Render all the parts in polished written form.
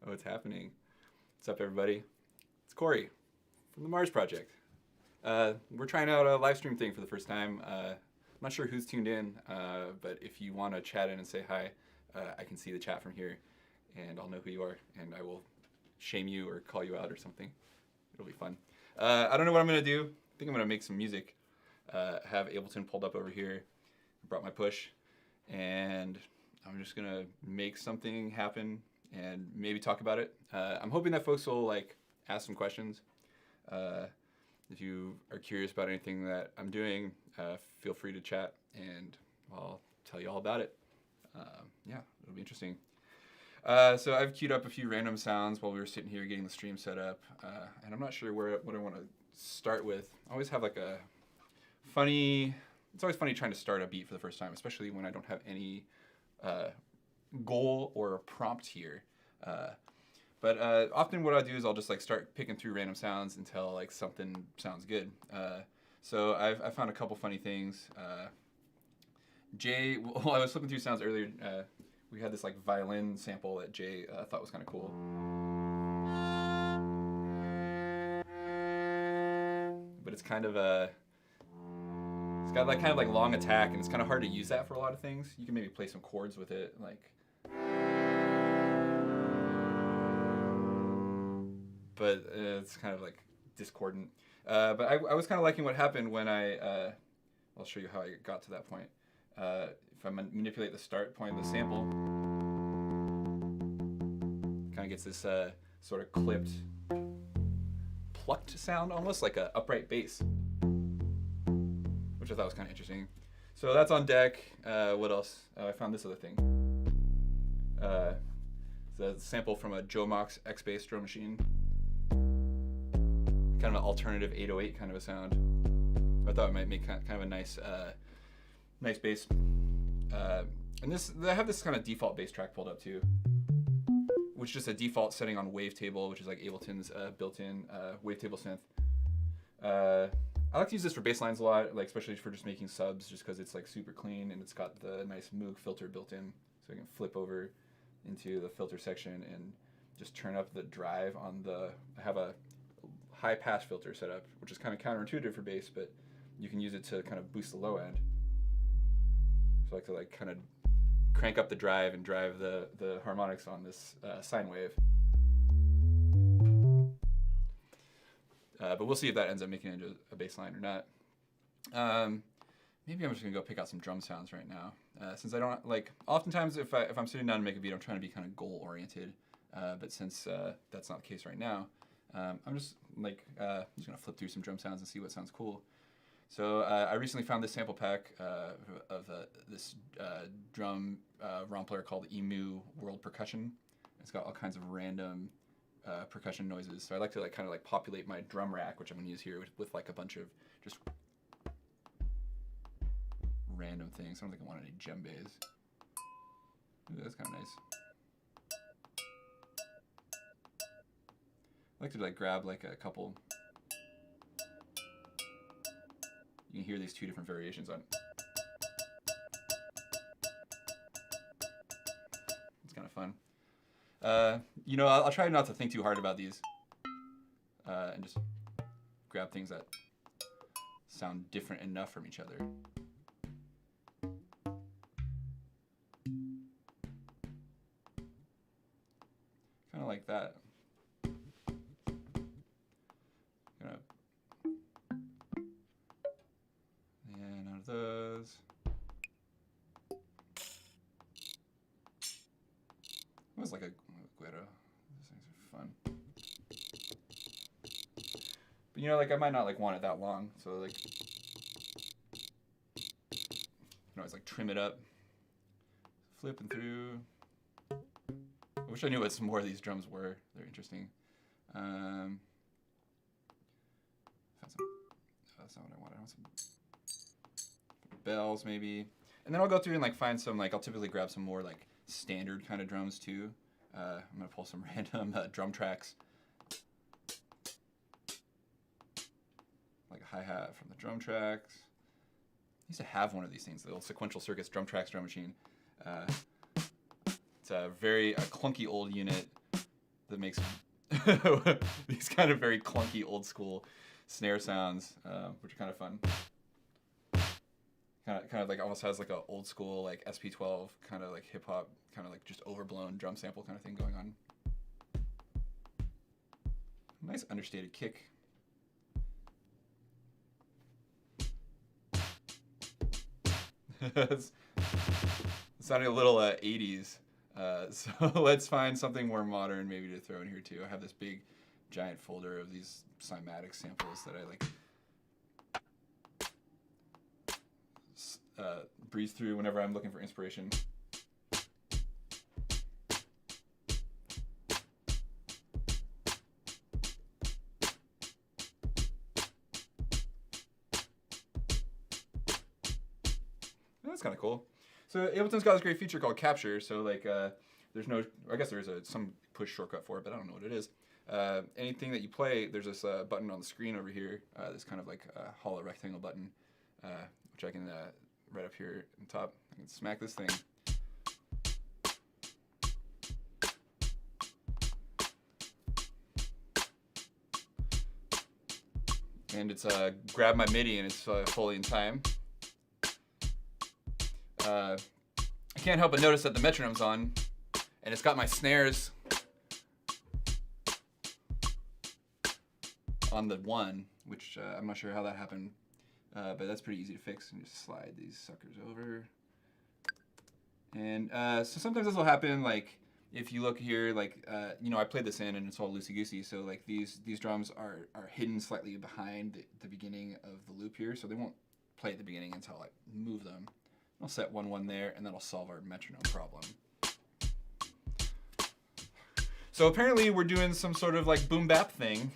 Oh, it's happening. What's up, everybody? It's Corey from the MARZ project. We're trying out a live stream thing for the first time. I'm not sure who's tuned in, but if you want to chat in and say hi, I can see the chat from here, and I'll know who you are, and I will shame you or call you out or something. It'll be fun. I don't know what I'm going to do. I think I'm going to make some music. Have Ableton pulled up over here. I brought my push, and I'm just going to make something happen and maybe talk about it. I'm hoping that folks will ask some questions. If you are curious about anything that I'm doing, feel free to chat and I'll tell you all about it. Yeah, it'll be interesting. So I've queued up a few random sounds while we were sitting here getting the stream set up, and I'm not sure what I want to start with. I always have it's always funny trying to start a beat for the first time, especially when I don't have any goal or a prompt here. But often what I do is I'll just start picking through random sounds until something sounds good. So I found a couple funny things. Jay, while I was flipping through sounds earlier, we had this violin sample that Jay thought was kind of cool. But it's kind of it's got kind of long attack, and it's kind of hard to use that for a lot of things. You can maybe play some chords with it, but it's kind of discordant. But I was kind of liking what happened when I'll show you how I got to that point. If I manipulate the start point of the sample, kind of gets this sort of clipped, plucked sound, almost like an upright bass, which I thought was kind of interesting. So that's on deck. What else? I found this other thing. It's a sample from a Joe Mox X-Bass drum machine. Kind of an alternative 808 kind of a sound. I thought it might make kind of a nice bass. And I have this kind of default bass track pulled up too, which is just a default setting on Wavetable, which is Ableton's built-in Wavetable synth. I like to use this for bass lines a lot, especially for just making subs, just because it's super clean and it's got the nice Moog filter built in, so I can flip over into the filter section and just turn up the drive on I have a high pass filter set up, which is kind of counterintuitive for bass, but you can use it to kind of boost the low end. So I like to kind of crank up the drive and drive the harmonics on this sine wave. But we'll see if that ends up making it into a bass line or not. Maybe I'm just gonna go pick out some drum sounds right now. Since I don't oftentimes if I'm sitting down to make a beat, I'm trying to be kind of goal oriented. But since that's not the case right now, I'm just gonna flip through some drum sounds and see what sounds cool. So I recently found this sample pack of this drum ROM player called Emu World Percussion. It's got all kinds of random percussion noises. So I like to kind of populate my drum rack, which I'm gonna use here with a bunch of just random things. I don't think I want any djembes. Ooh, that's kind of nice. I like to grab a couple. You can hear these two different variations on. It's kind of fun. I'll try not to think too hard about these, and just grab things that sound different enough from each other. Kind of like that. And out of those. It was like a Guero. These things are fun. But I might not want it that long, so you can always trim it up. Flipping through. I wish I knew what some more of these drums were. They're interesting. That's not what I wanted. I want some bells maybe. And then I'll go through and find some I'll typically grab some more standard kind of drums too. I'm gonna pull some random drum tracks, like a hi-hat from the drum tracks. I used to have one of these things, the little Sequential Circuits drum tracks drum machine. It's a very clunky old unit. that makes these kind of very clunky old school snare sounds, which are kind of fun. Kind of like almost has like a old school like SP12 kind of like hip hop kind of like just overblown drum sample kind of thing going on. Nice understated kick. It's sounding a little 80s. So let's find something more modern maybe to throw in here too. I have this big giant folder of these cymatic samples that I like breeze through whenever I'm looking for inspiration. That's kind of cool. So Ableton's got this great feature called capture. So like, there's no, I guess there's some push shortcut for it, but I don't know what it is. Anything that you play, there's this button on the screen over here, this kind of like hollow rectangle button, which I can, right up here on top, I can smack this thing. And it's grab my MIDI and it's fully in time. I can't help but notice that the metronome's on, and it's got my snares on the 1, which I'm not sure how that happened, but that's pretty easy to fix. And just slide these suckers over. And so sometimes this will happen, like if you look here, like you know, I played this in and it's all loosey-goosey, so like these drums are hidden slightly behind the beginning of the loop here, so they won't play at the beginning until I move them. I'll set 1-1 there, and that'll solve our metronome problem. So apparently we're doing some sort of like boom bap thing.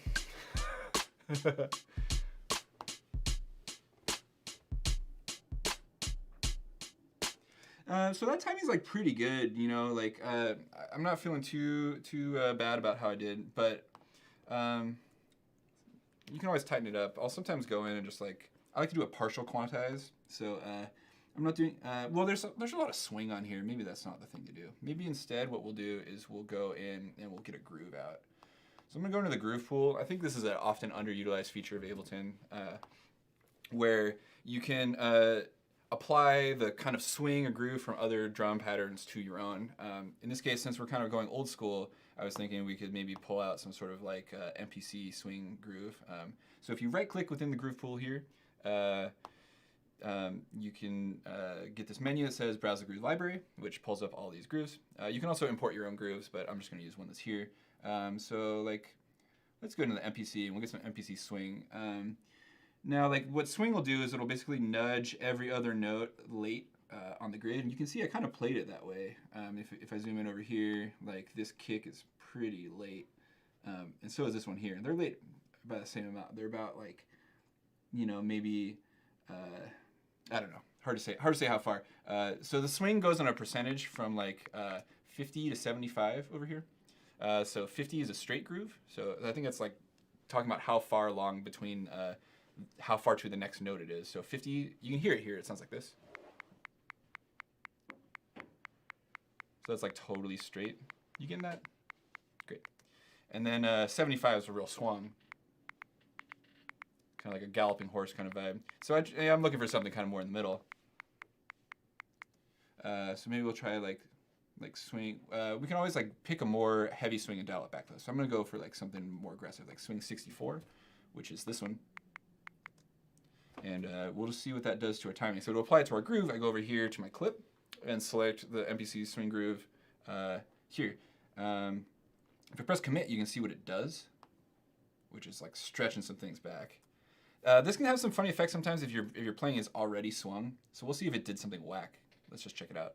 So that timing's like pretty good, you know, like I'm not feeling too bad about how I did, but you can always tighten it up. I'll sometimes go in and just like, I like to do a partial quantize, so I'm not doing, well, there's a lot of swing on here. Maybe that's not the thing to do. Maybe instead what we'll do is we'll go in and we'll get a groove out. So I'm gonna go into the groove pool. I think this is an often underutilized feature of Ableton, where you can apply the kind of swing or groove from other drum patterns to your own. In this case, since we're kind of going old school, I was thinking we could maybe pull out some sort of like MPC swing groove. So if you right click within the groove pool here, you can get this menu that says Browse the Groove Library, which pulls up all these grooves. You can also import your own grooves, but I'm just going to use one that's here. So like, let's go into the MPC and we'll get some MPC swing. Now, like what swing will do is it'll basically nudge every other note late on the grid, and you can see I kind of played it that way. If I zoom in over here, like this kick is pretty late, and so is this one here. And they're late by the same amount. They're about like, you know, maybe. I don't know. Hard to say how far. So the swing goes on a percentage from like 50 to 75 over here. So 50 is a straight groove. So I think that's like talking about how far along between how far to the next note it is. So 50, you can hear it here. It sounds like this. So that's like totally straight. You getting that? Great. And then 75 is a real swung. Kind of like a galloping horse kind of vibe. So I'm looking for something kind of more in the middle. So maybe we'll try like swing. We can always like pick a more heavy swing and dial it back though. So I'm gonna go for like something more aggressive, like swing 64, which is this one. And we'll just see what that does to our timing. So to apply it to our groove, I go over here to my clip and select the MPC swing groove here. If I press commit, you can see what it does, which is like stretching some things back. This can have some funny effects sometimes if your playing is already swung. So we'll see if it did something whack. Let's just check it out.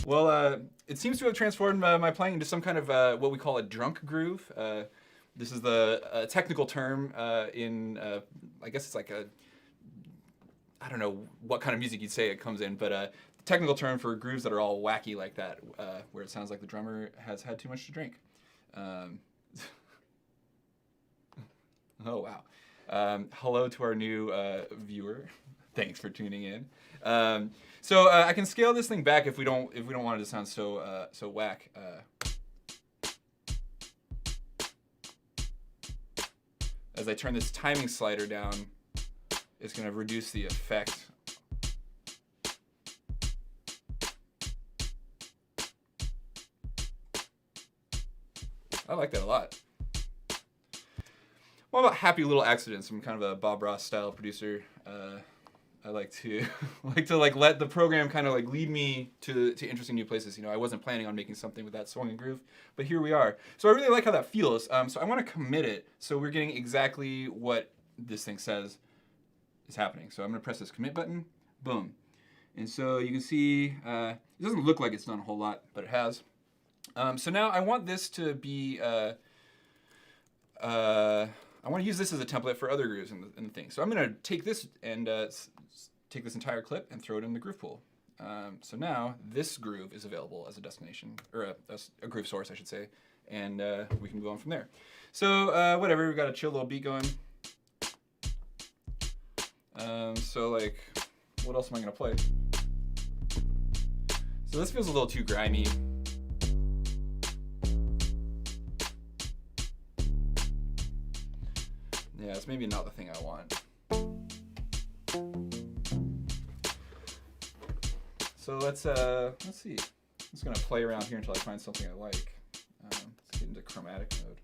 Well, it seems to have transformed my playing into some kind of what we call a drunk groove. This is the technical term in, I guess it's like a, I don't know what kind of music you'd say it comes in, but technical term for grooves that are all wacky like that, where it sounds like the drummer has had too much to drink. Oh, wow. Hello to our new viewer. Thanks for tuning in. So I can scale this thing back if we don't want it to sound so whack. As I turn this timing slider down, it's going to reduce the effect. I like that a lot. What about happy little accidents? I'm kind of a Bob Ross style producer. I like to let the program kind of like lead me to interesting new places. You know, I wasn't planning on making something with that swinging groove, but here we are. So I really like how that feels. So I want to commit it so we're getting exactly what this thing says is happening. So I'm going to press this commit button. Boom. And so you can see it doesn't look like it's done a whole lot, but it has. So now I want this to be, I want to use this as a template for other grooves in the thing. So I'm going to take this and take this entire clip and throw it in the groove pool. So now this groove is available as a destination, or a groove source, I should say, and we can go on from there. So whatever, we've got a chill little beat going. So like, what else am I going to play? So this feels a little too grimy. Yeah, it's maybe not the thing I want. So let's see. I'm just gonna play around here until I find something I like. Let's get into chromatic mode.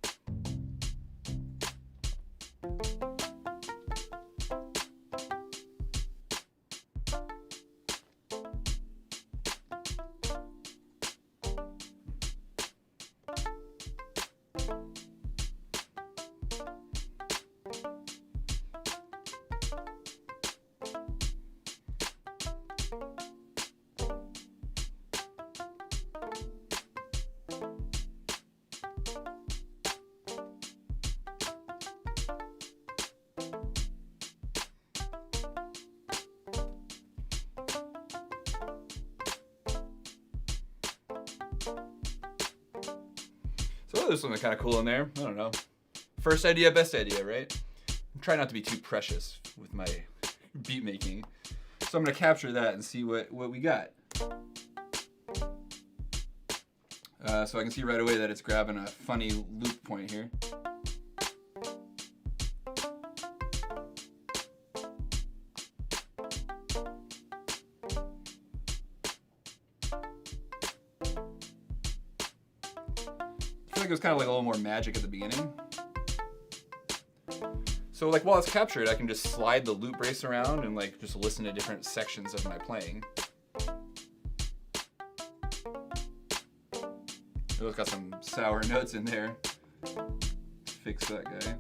So there's something kind of cool in there. I don't know. First idea, best idea, right? I'm trying not to be too precious with my beat making. So I'm gonna capture that and see what we got. So I can see right away that it's grabbing a funny loop point here. I feel like it was kind of like a little more magic at the beginning. So like while it's captured, I can just slide the loop brace around and like just listen to different sections of my playing. Oh, it's got some sour notes in there. Fix that guy.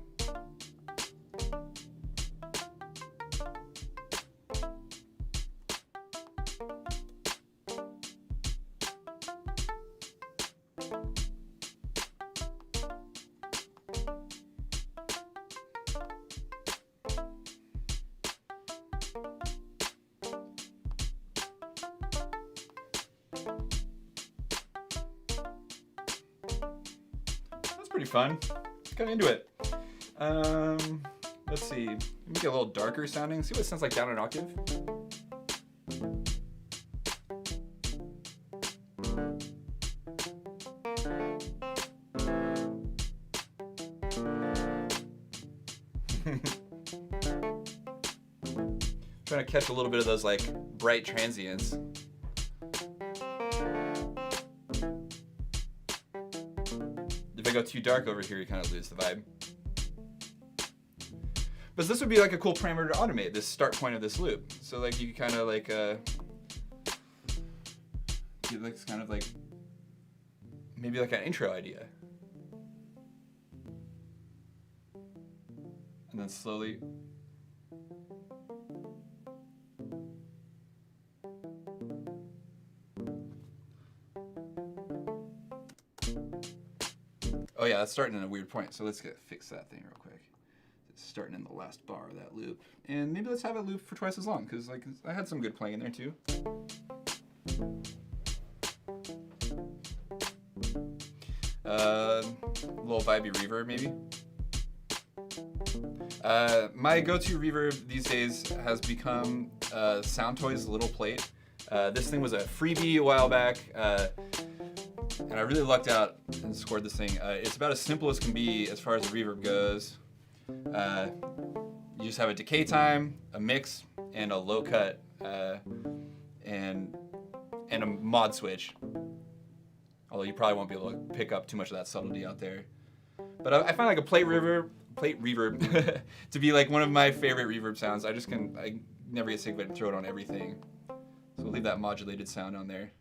Pretty fun. Kind of into it. Let's see. Make it a little darker sounding. See what it sounds like down an octave. Trying to catch a little bit of those like bright transients. If I go too dark over here, you kind of lose the vibe. But this would be like a cool parameter to automate, this start point of this loop. So like you kind of like, get like kind of like, maybe like an intro idea. And then slowly. Oh yeah, that's starting in a weird point. So let's fix that thing real quick. It's starting in the last bar of that loop. And maybe let's have it loop for twice as long, because like I had some good playing in there too. Little vibey reverb maybe. My go-to reverb these days has become Soundtoys Little Plate. This thing was a freebie a while back, and I really lucked out and scored this thing. It's about as simple as can be as far as the reverb goes. You just have a decay time, a mix, and a low cut, and a mod switch. Although you probably won't be able to pick up too much of that subtlety out there. But I find like a plate reverb to be like one of my favorite reverb sounds. I never get sick of it and throw it on everything. So we'll leave that modulated sound on there.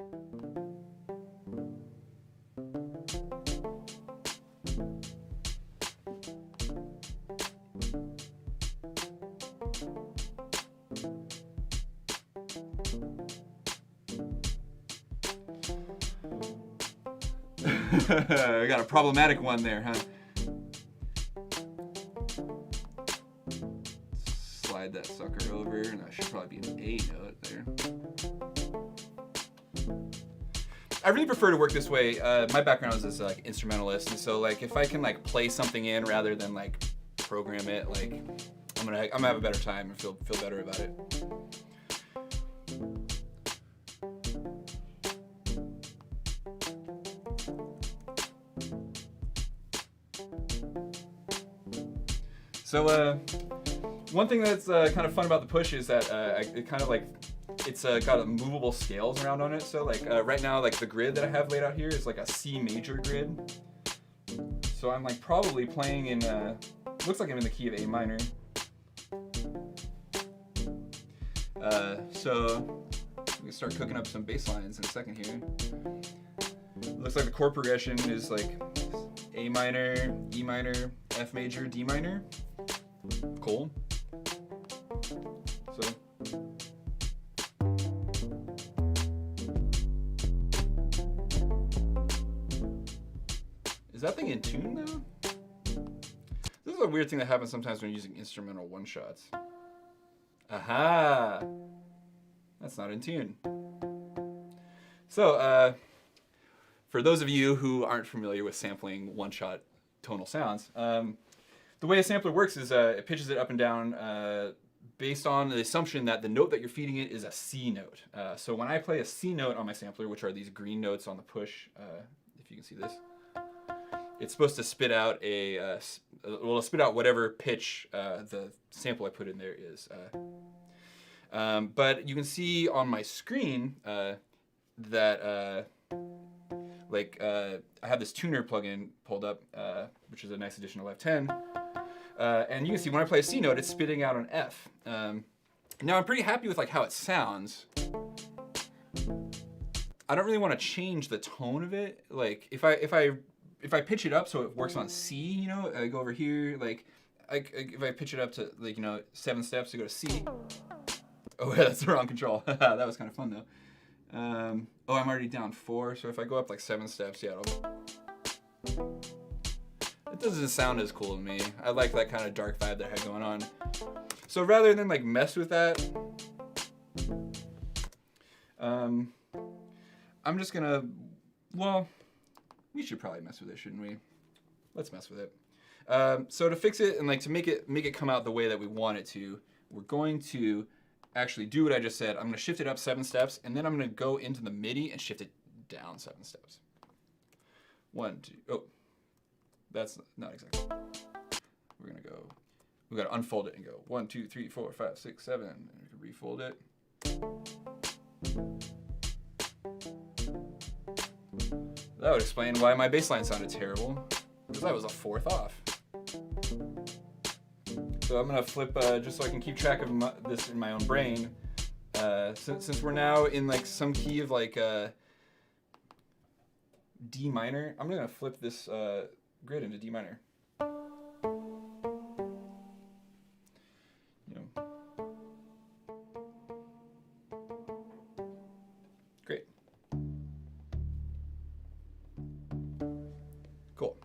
I got a problematic one there, huh? Slide that sucker over, and that should probably be an A note there. I really prefer to work this way. My background is as like instrumentalist, and so like if I can like play something in rather than like program it, like I'm gonna have a better time and feel better about it. So one thing that's kind of fun about the push is that it kind of like it's got movable scales around on it. So like right now, like the grid that I have laid out here is like a C major grid. So I'm like probably playing in looks like I'm in the key of A minor. So we can start cooking up some bass lines in a second here. Looks like the chord progression is like A minor, E minor, F major, D minor. Cool. So is that thing in tune though? This is a weird thing that happens sometimes when using instrumental one-shots. Aha! That's not in tune. So, for those of you who aren't familiar with sampling one-shot tonal sounds, the way a sampler works is it pitches it up and down based on the assumption that the note that you're feeding it is a C note. So when I play a C note on my sampler, which are these green notes on the push, if you can see this, it's supposed to spit out spit out whatever pitch the sample I put in there is. But you can see on my screen that I have this tuner plugin pulled up, which is a nice addition to Live 10. And you can see when I play a C note, it's spitting out an F. Now I'm pretty happy with like how it sounds. I don't really want to change the tone of it. Like if I pitch it up so it works on C, you know, I go over here, like if I pitch it up to like 7 steps to go to C. Oh, yeah, that's the wrong control. That was kind of fun though. Oh, I'm already down 4, so if I go up like 7 steps, yeah, it doesn't sound as cool to me. I like that kind of dark vibe that I had going on. So rather than like mess with that, I'm just gonna, well, we should probably mess with it, shouldn't we? Let's mess with it. So to fix it and like to make it come out the way that we want it to, we're going to actually do what I just said. I'm gonna shift it up 7 steps, and then I'm gonna go into the MIDI and shift it down 7 steps. 1, 2, oh. That's not exactly. We're gonna go. We gotta unfold it and go 1, 2, 3, 4, 5, 6, 7, and we can refold it. That would explain why my bass line sounded terrible, because I was a 4th off. So I'm gonna flip just so I can keep track of this in my own brain. Since we're now in like some key of like D minor, I'm gonna flip this grid into D minor. Great. Cool.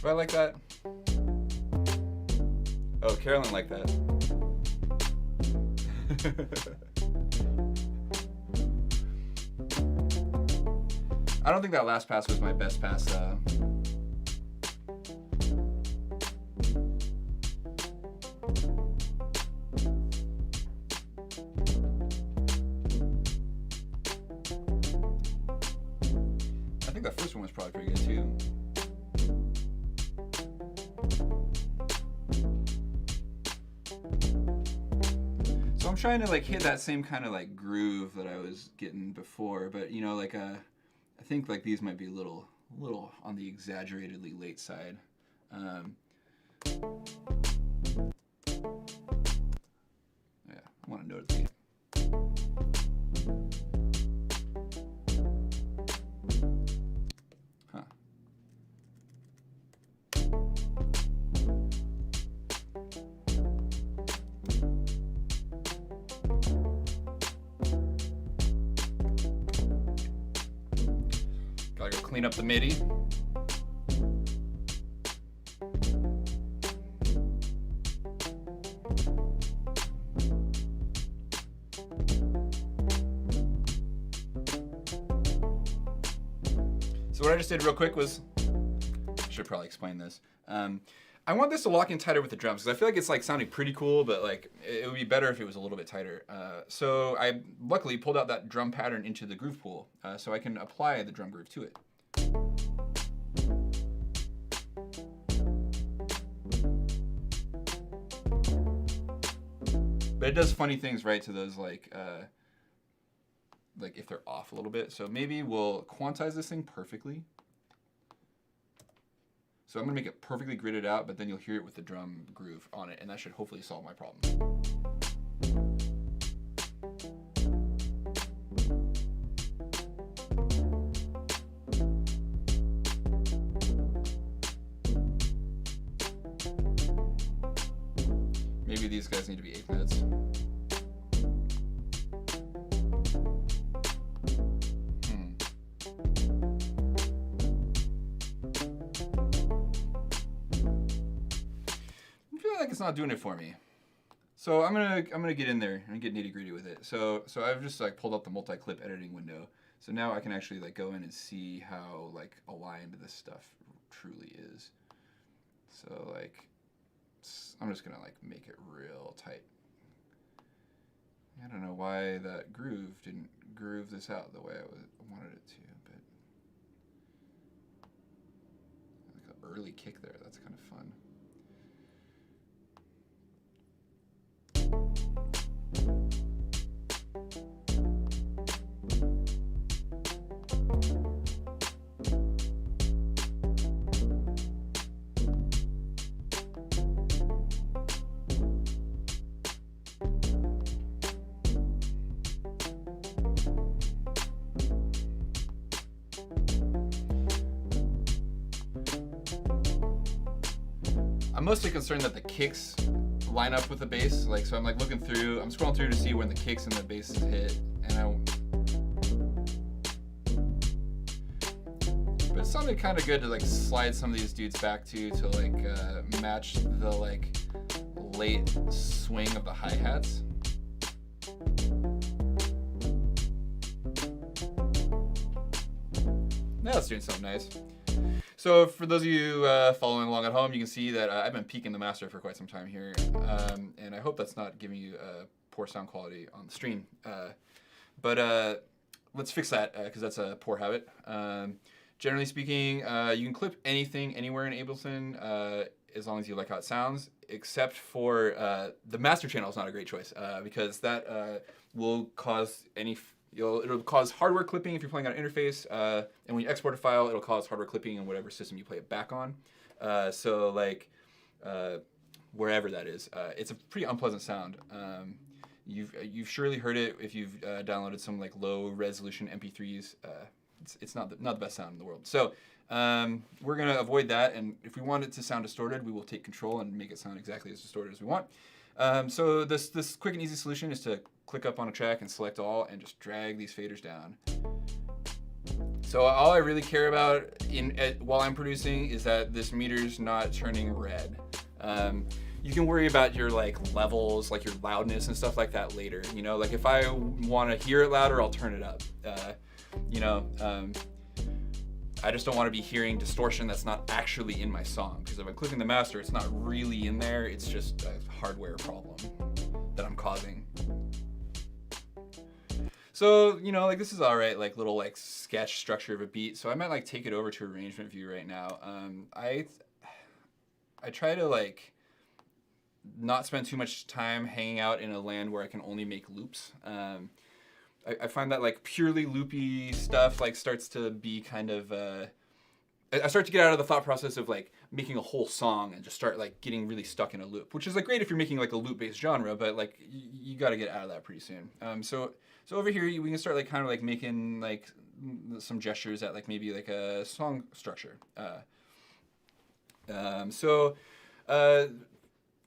Do I like that? Oh, Carolyn liked that. I don't think that last pass was my best pass. I think that first one was probably pretty good too. So I'm trying to like hit that same kind of like groove that I was getting before, but you know, like I think like these might be a little on the exaggeratedly late side. Yeah, I want to note the. Huh. Gotta go clean up the MIDI. So what I just did real quick was, I should probably explain this. I want this to lock in tighter with the drums because I feel like it's like sounding pretty cool, but like it would be better if it was a little bit tighter. So I luckily pulled out that drum pattern into the groove pool, so I can apply the drum groove to it. But it does funny things, right, to those like if they're off a little bit. So maybe we'll quantize this thing perfectly. So I'm gonna make it perfectly gridded out, but then you'll hear it with the drum groove on it, and that should hopefully solve my problem. Maybe these guys need to be 8 minutes. It's not doing it for me. So I'm gonna get in there and get nitty gritty with it. So I've just like pulled up the multi-clip editing window. So now I can actually like go in and see how like aligned this stuff truly is. So like I'm just gonna like make it real tight. I don't know why that groove didn't groove this out the way I wanted it to, but like an early kick there, that's kind of fun. I'm mostly concerned that the kicks line up with the bass, like so I'm like looking through, I'm scrolling through to see when the kicks and the basses hit, but it sounded kind of good to like slide some of these dudes back to like match the like late swing of the hi-hats. Now it's doing something nice. So for those of you following along at home, you can see that I've been peaking the master for quite some time here, and I hope that's not giving you poor sound quality on the stream. But let's fix that because that's a poor habit. Generally speaking, you can clip anything anywhere in Ableton as long as you like how it sounds, except for the master channel is not a great choice because that will cause it'll cause hardware clipping if you're playing on an interface, and when you export a file, it'll cause hardware clipping on whatever system you play it back on. So like wherever that is, it's a pretty unpleasant sound. You've surely heard it if you've downloaded some like low resolution MP3s. It's not the best sound in the world. So we're gonna avoid that, and if we want it to sound distorted, we will take control and make it sound exactly as distorted as we want. So this quick and easy solution is to click up on a track and select all and just drag these faders down. So all I really care about while I'm producing is that this meter's not turning red. You can worry about your like levels, like your loudness and stuff like that later. You know, like if I want to hear it louder, I'll turn it up. You know, I just don't want to be hearing distortion that's not actually in my song, because if I'm clicking the master, it's not really in there. It's just a hardware problem that I'm causing. So, you know, like this is all right, like little like sketch structure of a beat. So I might like take it over to arrangement view right now. I try to like not spend too much time hanging out in a land where I can only make loops. I find that like purely loopy stuff like starts to be kind of, I start to get out of the thought process of like making a whole song and just start like getting really stuck in a loop, which is like great if you're making like a loop-based genre, but like you got to get out of that pretty soon. So over here we can start like kind of like making like some gestures at like maybe like a song structure.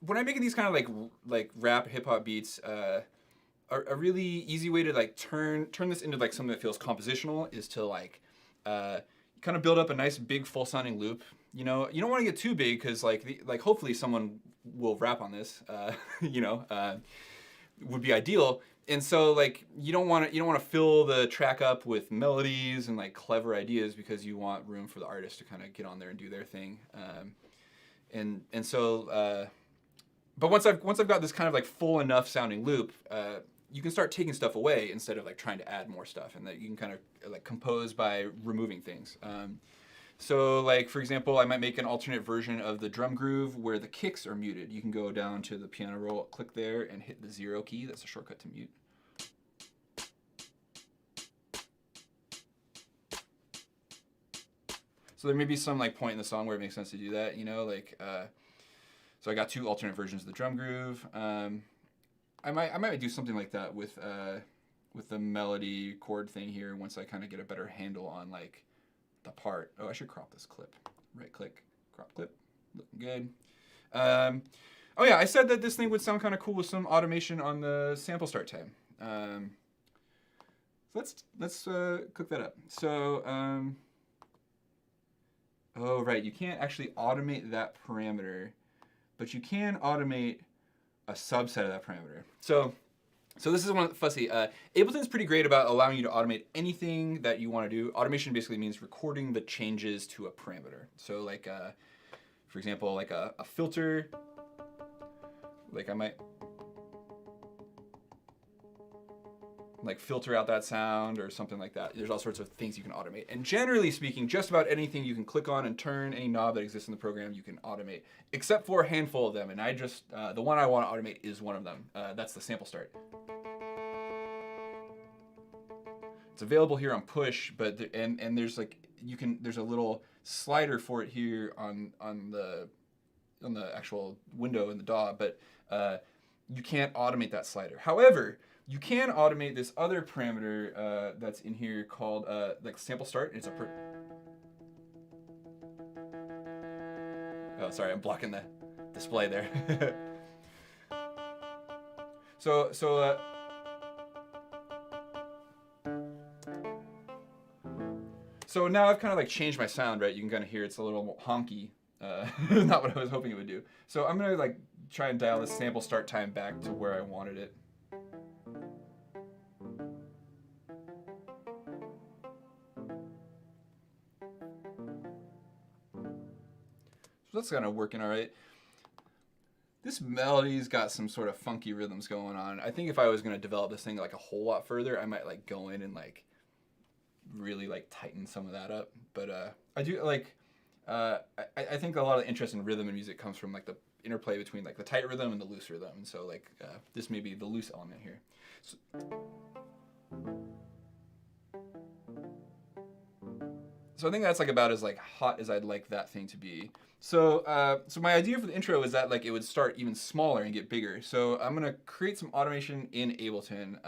When I'm making these kind of like rap hip hop beats, a really easy way to like turn this into like something that feels compositional is to like kind of build up a nice big full sounding loop. You know, you don't want to get too big because like hopefully someone will rap on this. You know, would be ideal. And so like you don't want to fill the track up with melodies and like clever ideas, because you want room for the artist to kind of get on there and do their thing. But once I've got this kind of like full enough sounding loop, you can start taking stuff away instead of like trying to add more stuff, and that you can kind of like compose by removing things. So like for example, I might make an alternate version of the drum groove where the kicks are muted. You can go down to the piano roll, click there, and hit the 0 key. That's a shortcut to mute. So there may be some like point in the song where it makes sense to do that, you know, like so I got 2 alternate versions of the drum groove. I might do something like that with the melody chord thing here once I kind of get a better handle on like the part. Oh, I should crop this clip. Right click, crop clip, looking good. Oh yeah, I said that this thing would sound kind of cool with some automation on the sample start time. Let's cook that up. So, oh right, you can't actually automate that parameter, but you can automate a subset of that parameter. So this is one fussy. Ableton's pretty great about allowing you to automate anything that you want to do. Automation basically means recording the changes to a parameter. So like, for example, like a filter, like I might like filter out that sound or something like that. There's all sorts of things you can automate. And generally speaking, just about anything you can click on and turn, any knob that exists in the program, you can automate, except for a handful of them. And I just, the one I want to automate is one of them. That's the sample start. It's available here on push, but and there's like there's a little slider for it here on the actual window in the DAW, but you can't automate that slider. However, you can automate this other parameter that's in here called like sample start. It's a oh, sorry, I'm blocking the display there. So now I've kind of like changed my sound, right? You can kind of hear it's a little more honky. Not what I was hoping it would do. So I'm gonna like try and dial the sample start time back to where I wanted it. So that's kind of working all right. This melody's got some sort of funky rhythms going on. I think if I was going to develop this thing like a whole lot further, I might like go in and like really like tighten some of that up. But I do like, I think a lot of the interest in rhythm in music comes from like the interplay between like the tight rhythm and the loose rhythm. And so like this may be the loose element here. So I think that's like about as like hot as I'd like that thing to be. So so my idea for the intro is that like it would start even smaller and get bigger. So I'm gonna create some automation in Ableton.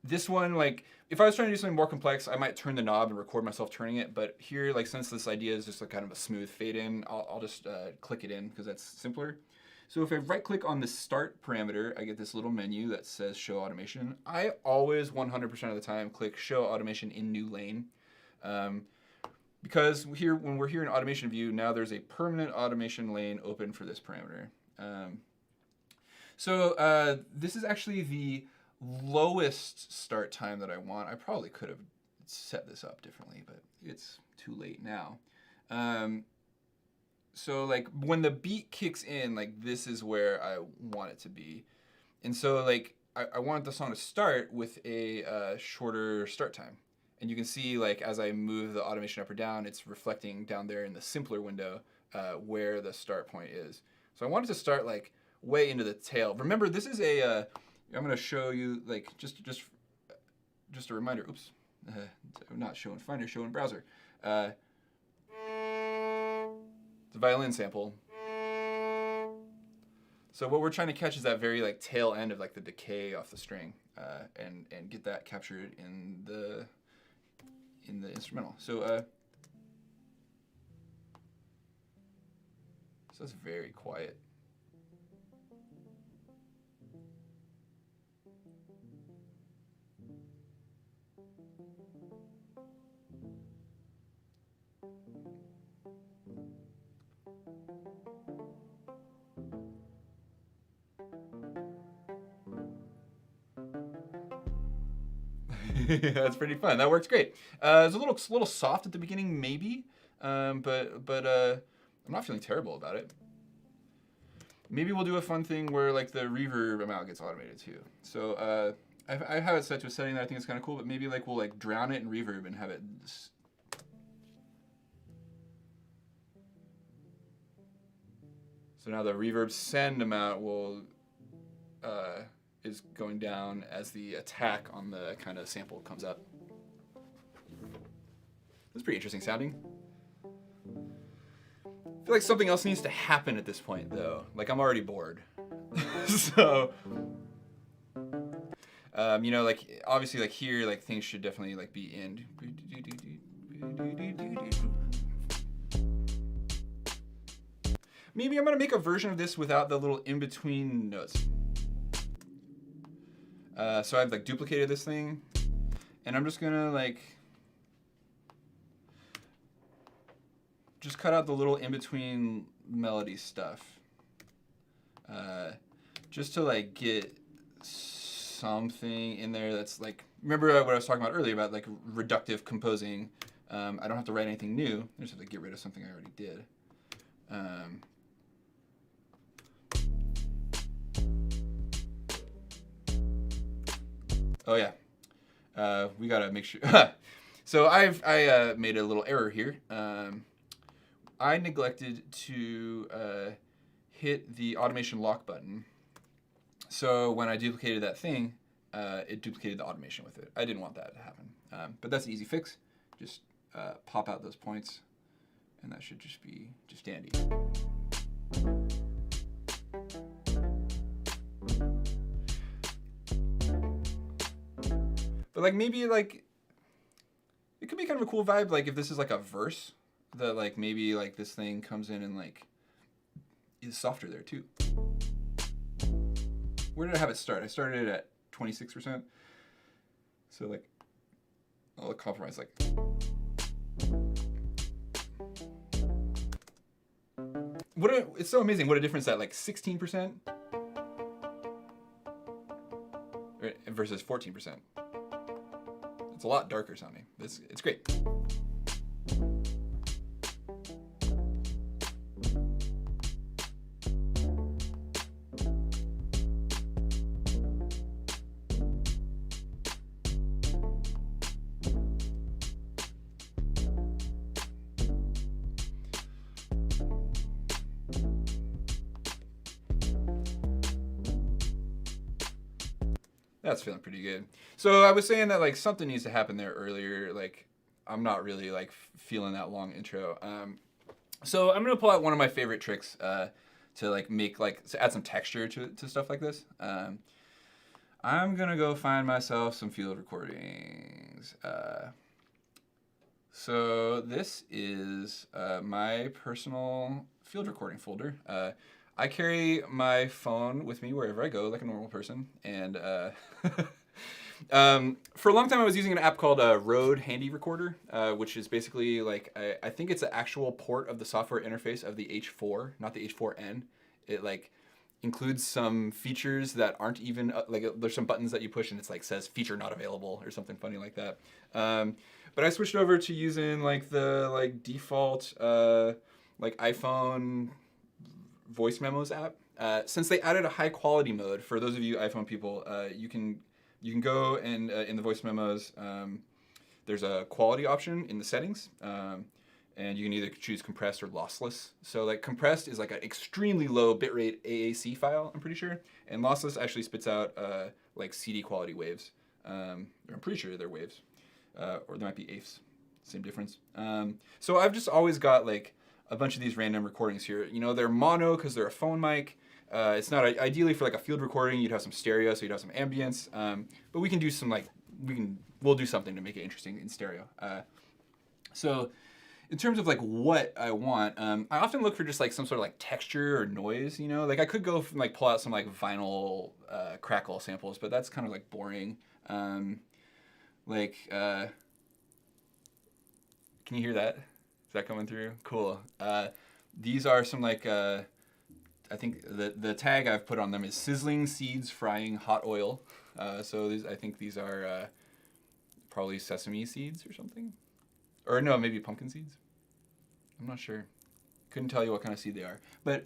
This one, like if I was trying to do something more complex, I might turn the knob and record myself turning it. But here, like since this idea is just like kind of a smooth fade in, I'll just click it in because that's simpler. So if I right click on the start parameter, I get this little menu that says show automation. I always 100% of the time click show automation in new lane. Because here, when we're here in automation view, now there's a permanent automation lane open for this parameter. So this is actually the lowest start time that I want. I probably could have set this up differently, but it's too late now. So like when the beat kicks in, like this is where I want it to be. And so like I want the song to start with a shorter start time. And you can see like as I move the automation up or down, it's reflecting down there in the simpler window where the start point is. So I want it to start like way into the tail. Remember, this is a, I'm gonna show you like just a reminder, oops, not show in Finder, show in browser. It's a violin sample. So what we're trying to catch is that very like tail end of like the decay off the string, and get that captured in the instrumental. So so it's very quiet. That's pretty fun. That works great. It's a little soft at the beginning, maybe, but I'm not feeling terrible about it. Maybe we'll do a fun thing where like the reverb amount gets automated too. So I have it set to a setting that I think is kind of cool, but maybe like we'll like drown it in reverb and have it. So now the reverb send amount will is going down as the attack on the kind of sample comes up. That's pretty interesting sounding. I feel like something else needs to happen at this point though. Like I'm already bored. So you know, like obviously like here like things should definitely like be in. Maybe I'm gonna make a version of this without the little in-between notes. So I've like duplicated this thing, and I'm just gonna like just cut out the little in-between melody stuff, just to like get something in there that's like, remember what I was talking about earlier about like reductive composing. I don't have to write anything new. I just have to get rid of something I already did. Oh yeah, we gotta make sure. So I made a little error here. I neglected to hit the automation lock button. So when I duplicated that thing, it duplicated the automation with it. I didn't want that to happen, but that's an easy fix. Just pop out those points, and that should just be just dandy. But like maybe like it could be kind of a cool vibe, like if this is like a verse, that like maybe like this thing comes in and like is softer there too. Where did I have it start? I started it at 26%. So like I'll compromise like. It's so amazing what a difference that like 16% versus 14%. It's a lot darker sounding. It's great. That's feeling pretty good. So I was saying that like something needs to happen there earlier. Like I'm not really like feeling that long intro. So I'm gonna pull out one of my favorite tricks to like make like to add some texture to stuff like this. I'm gonna go find myself some field recordings. So this is my personal field recording folder. I carry my phone with me wherever I go, like a normal person, and For a long time, I was using an app called Rode Handy Recorder, which is basically like I think it's an actual port of the software interface of the H4, not the H4n. It like includes some features that aren't even there's some buttons that you push and it's like says feature not available or something funny like that. But I switched over to using like the default like iPhone voice memos app. Since they added a high quality mode, for those of you iPhone people, you can go and in the voice memos, there's a quality option in the settings, and you can either choose compressed or lossless. So like compressed is like an extremely low bitrate AAC file, I'm pretty sure, and lossless actually spits out like CD quality waves. I'm pretty sure they're waves, or there might be AFs, same difference. So I've just always got like a bunch of these random recordings here. You know, they're mono because they're a phone mic. It's not ideally for like a field recording. You'd have some stereo, so you'd have some ambience. But we can do some we'll do something to make it interesting in stereo. So in terms of like what I want, I often look for just like some sort of like texture or noise. You know, like I could go from, like pull out some like vinyl crackle samples, but that's kind of like boring. Can you hear that? Is that coming through? Cool. These are some like I think the tag I've put on them is sizzling seeds frying hot oil. So I think these are probably sesame seeds or something. Or no, maybe pumpkin seeds. I'm not sure. Couldn't tell you what kind of seed they are. But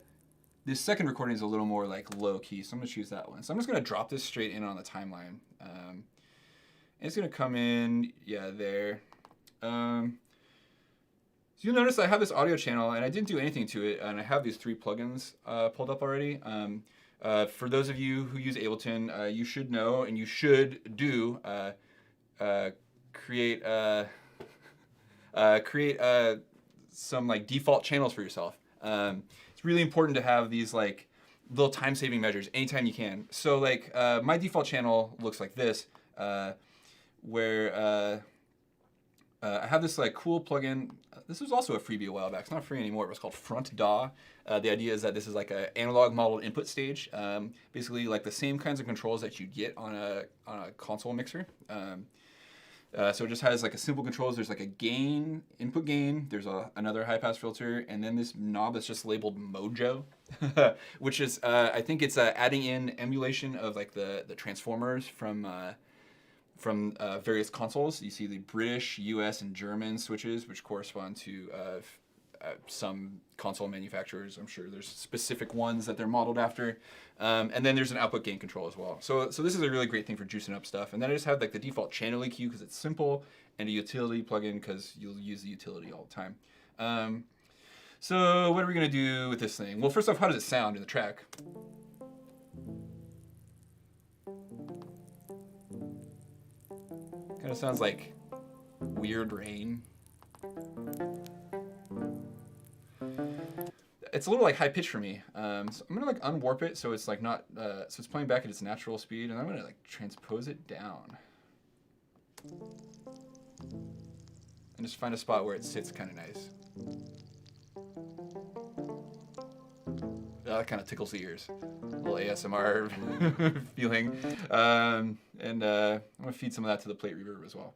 this second recording is a little more like low key, so I'm gonna choose that one. So I'm just gonna drop this straight in on the timeline. And it's gonna come in, yeah, there. So you'll notice I have this audio channel and I didn't do anything to it, and I have these 3 plugins pulled up already. For those of you who use Ableton, you should know and you should do create some like default channels for yourself. It's really important to have these like little time-saving measures anytime you can. So like my default channel looks like this, where I have this like cool plugin. This was also a freebie a while back. It's not free anymore. It was called Front DAW. The idea is that this is like an analog modeled input stage, basically like the same kinds of controls that you get on a console mixer. So it just has like a simple controls. There's like a gain, input gain. There's another high pass filter, and then this knob that's just labeled Mojo, which is I think it's adding in emulation of like the transformers from various consoles. You see the British, US, and German switches, which correspond to some console manufacturers. I'm sure there's specific ones that they're modeled after. And then there's an output gain control as well. So this is a really great thing for juicing up stuff. And then I just have like the default channel EQ because it's simple, and a utility plugin because you'll use the utility all the time. So what are we gonna do with this thing? Well, first off, how does it sound in the track? Kind of sounds like weird rain. It's a little like high pitch for me, so I'm gonna like unwarp it so it's like not so it's playing back at its natural speed, and I'm gonna like transpose it down and just find a spot where it sits kind of nice. That kind of tickles the ears, a little ASMR feeling, and I'm gonna feed some of that to the plate reverb as well.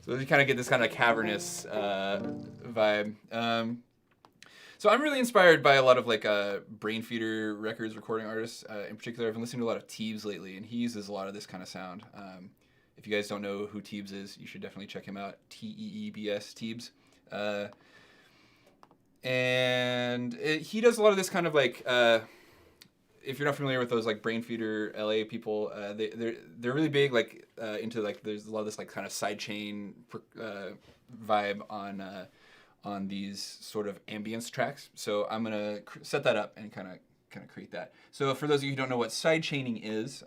So you kind of get this kind of cavernous vibe. So I'm really inspired by a lot of like Brain Feeder Records recording artists. In particular, I've been listening to a lot of Teebs lately, and he uses a lot of this kind of sound. If you guys don't know who Teebs is, you should definitely check him out. Teebs, Teebs. He does a lot of this kind of like, if you're not familiar with those like Brain Feeder LA people, they're really big like into like there's a lot of this like kind of sidechain vibe on these sort of ambience tracks. So I'm gonna set that up and kind of create that. So for those of you who don't know what sidechaining is,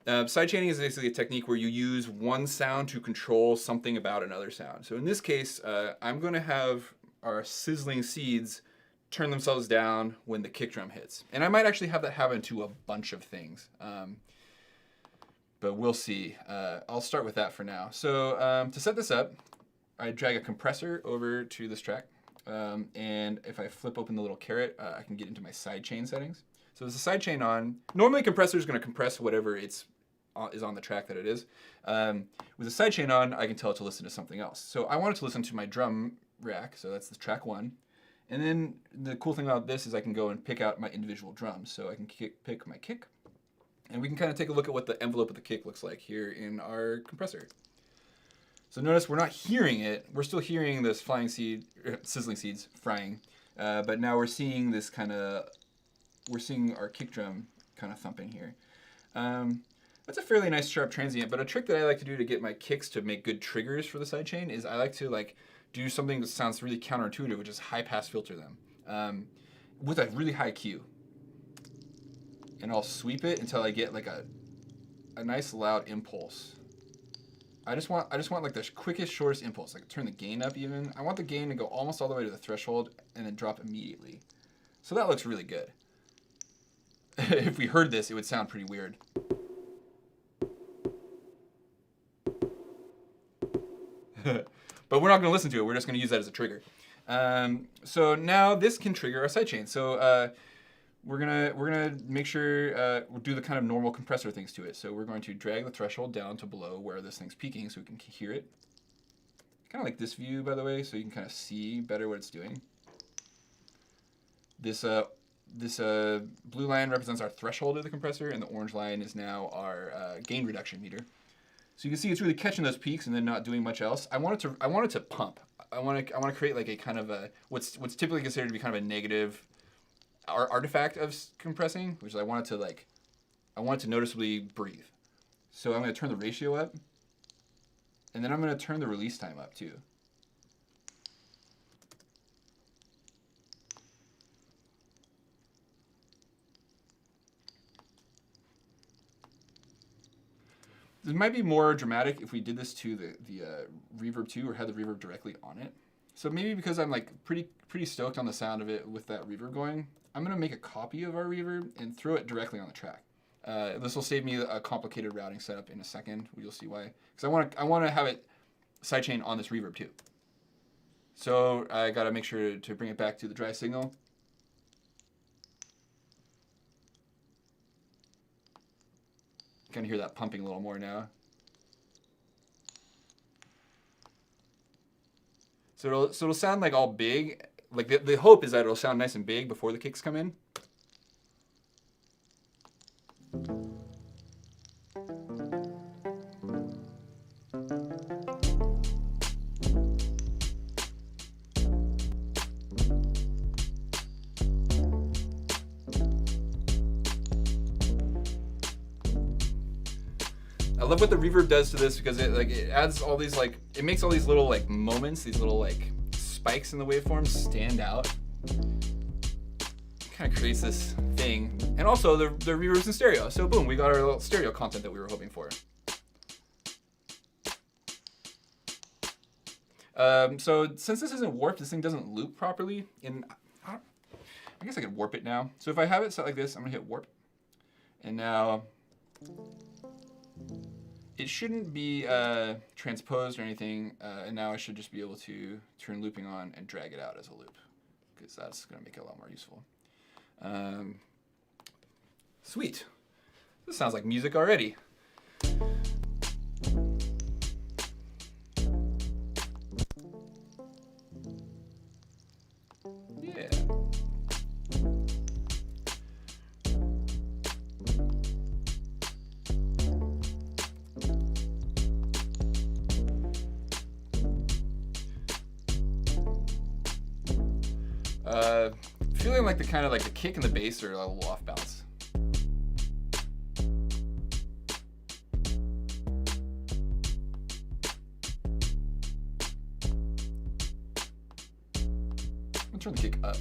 sidechaining is basically a technique where you use one sound to control something about another sound. So in this case, I'm going to have our sizzling seeds turn themselves down when the kick drum hits. And I might actually have that happen to a bunch of things. But we'll see. I'll start with that for now. So to set this up, I drag a compressor over to this track. And if I flip open the little caret, I can get into my sidechain settings. So there's a sidechain on. Normally, compressor is going to compress whatever is on the track that it is. With a sidechain on, I can tell it to listen to something else. So I want it to listen to my drum rack, so that's the track 1. And then the cool thing about this is I can go and pick out my individual drums. So I can pick my kick, and we can kind of take a look at what the envelope of the kick looks like here in our compressor. So notice we're not hearing it. We're still hearing this sizzling seeds frying, but now we're seeing this we're seeing our kick drum kind of thumping here. That's a fairly nice sharp transient, but a trick that I like to do to get my kicks to make good triggers for the sidechain is I like to do something that sounds really counterintuitive, which is high pass filter them with a really high Q. And I'll sweep it until I get like a nice loud impulse. I just want like the quickest, shortest impulse. Like turn the gain up even. I want the gain to go almost all the way to the threshold and then drop immediately. So that looks really good. If we heard this, it would sound pretty weird. But we're not going to listen to it. We're just going to use that as a trigger. So now this can trigger our sidechain. So we're gonna make sure we'll do the kind of normal compressor things to it. So we're going to drag the threshold down to below where this thing's peaking, so we can hear it. Kind of like this view, by the way, so you can kind of see better what it's doing. This blue line represents our threshold of the compressor, and the orange line is now our gain reduction meter. So you can see it's really catching those peaks and then not doing much else. I want it to pump. I want to create like a kind of a what's typically considered to be kind of a negative artifact of compressing, which is I want it to noticeably breathe. So I'm going to turn the ratio up, and then I'm going to turn the release time up too. This might be more dramatic if we did this to the reverb too, or had the reverb directly on it. So maybe because I'm like pretty stoked on the sound of it with that reverb going, I'm gonna make a copy of our reverb and throw it directly on the track. This will save me a complicated routing setup in a second. You'll see why. Because I want to have it sidechain on this reverb too. So I got to make sure to bring it back to the dry signal. Kind of hear that pumping a little more now. So it'll sound like all big. Like the hope is that it'll sound nice and big before the kicks come in. I love what the reverb does to this because it adds all these it makes all these little moments, these little spikes in the waveforms stand out. Kind of creates this thing, and also the reverb's in stereo. So boom, we got our little stereo content that we were hoping for. So since this isn't warped, this thing doesn't loop properly. I guess I could warp it now. So if I have it set like this, I'm gonna hit warp, and now it shouldn't be transposed or anything, and now I should just be able to turn looping on and drag it out as a loop, because that's going to make it a lot more useful. Sweet. This sounds like music already. Yeah. Feeling like the kick and the bass are a little off balance. I'm gonna turn the kick up.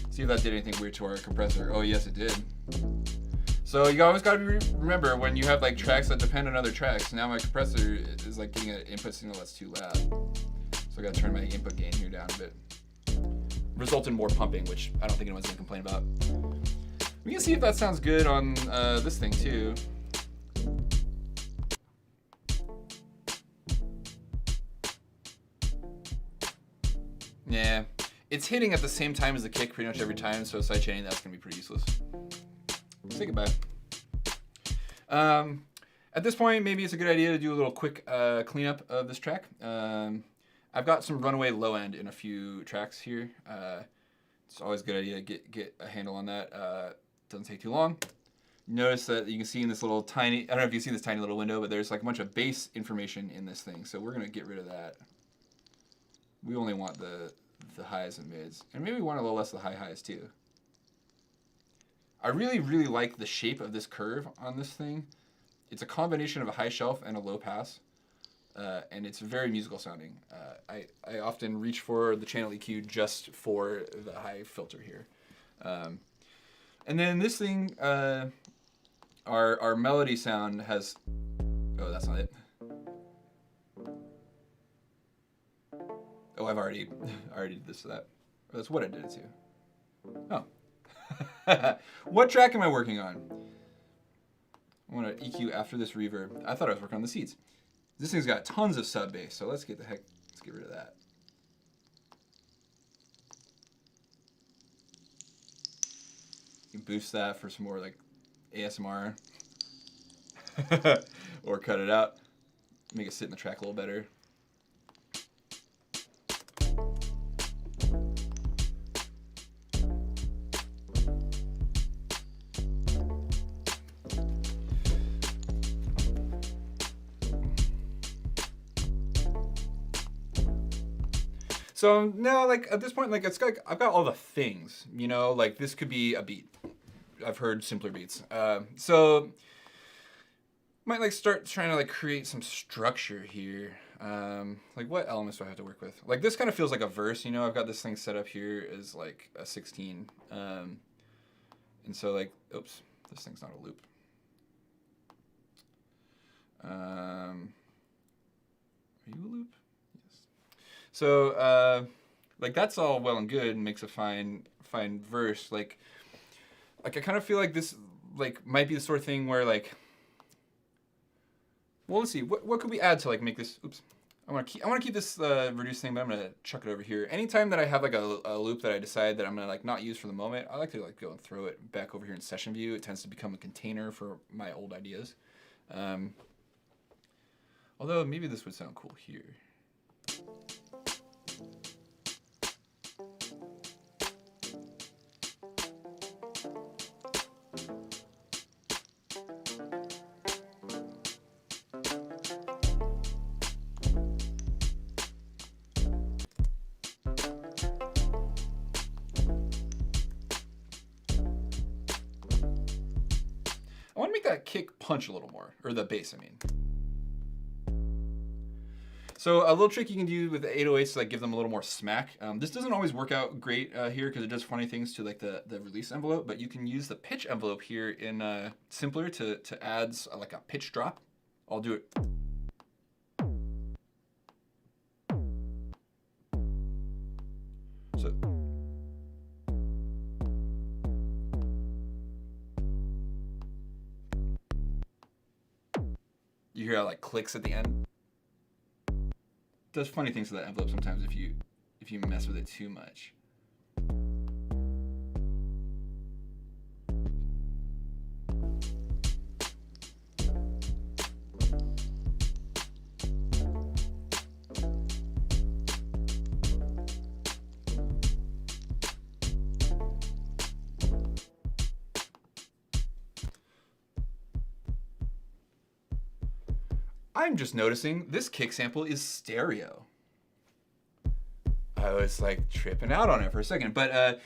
See if that did anything weird to our compressor. Oh yes, it did. So you always gotta remember when you have tracks that depend on other tracks. Now my compressor is getting an input signal that's too loud. So I gotta turn my input gain here down a bit. result in more pumping, which I don't think anyone's gonna complain about. We can see if that sounds good on this thing too. Yeah, it's hitting at the same time as the kick pretty much every time, so sidechaining that's gonna be pretty useless. Say goodbye. At this point, maybe it's a good idea to do a little quick cleanup of this track. I've got some runaway low end in a few tracks here. It's always a good idea to get a handle on that. Doesn't take too long. Notice that you can see in this little tiny, I don't know if you see this tiny little window, but there's like a bunch of bass information in this thing. So we're gonna get rid of that. We only want the highs and mids. And maybe we want a little less of the high highs too. I really, really like the shape of this curve on this thing. It's a combination of a high shelf and a low pass. And it's very musical sounding. I often reach for the channel EQ just for the high filter here. And then this thing, our melody sound has, oh, that's not it. Oh, I already did this to that. That's what I did it to. Oh. What track am I working on? I want to EQ after this reverb. I thought I was working on the seats. This thing's got tons of sub bass, so let's get rid of that. You can boost that for some more like ASMR. Or cut it out. Make it sit in the track a little better. So now, like at this point, like it's got, I've got all the things, you know, like this could be a beat. I've heard simpler beats. So might like start trying to like create some structure here. Like what elements do I have to work with? Like this kind of feels like a verse, you know. I've got this thing set up here as like a 16, and so like, oops, this thing's not a loop. Are you a loop? So, like that's all well and good and makes a fine verse. Like I kind of feel like this, like, might be the sort of thing where like, well, let's see, what could we add to like make this? Oops, I want to keep this reduced thing, but I'm gonna chuck it over here. Anytime that I have like a loop that I decide that I'm gonna like not use for the moment, I like to like go and throw it back over here in session view. It tends to become a container for my old ideas. Although maybe this would sound cool here. I want to make that kick punch a little more, or the bass, I mean. So a little trick you can do with the 808s to like give them a little more smack. This doesn't always work out great here because it does funny things to like the release envelope, but you can use the pitch envelope here in Simpler to add like a pitch drop. I'll do it. So. You hear how it like clicks at the end? It does funny things to that envelope sometimes if you mess with it too much. I'm just noticing this kick sample is stereo. I was like tripping out on it for a second, but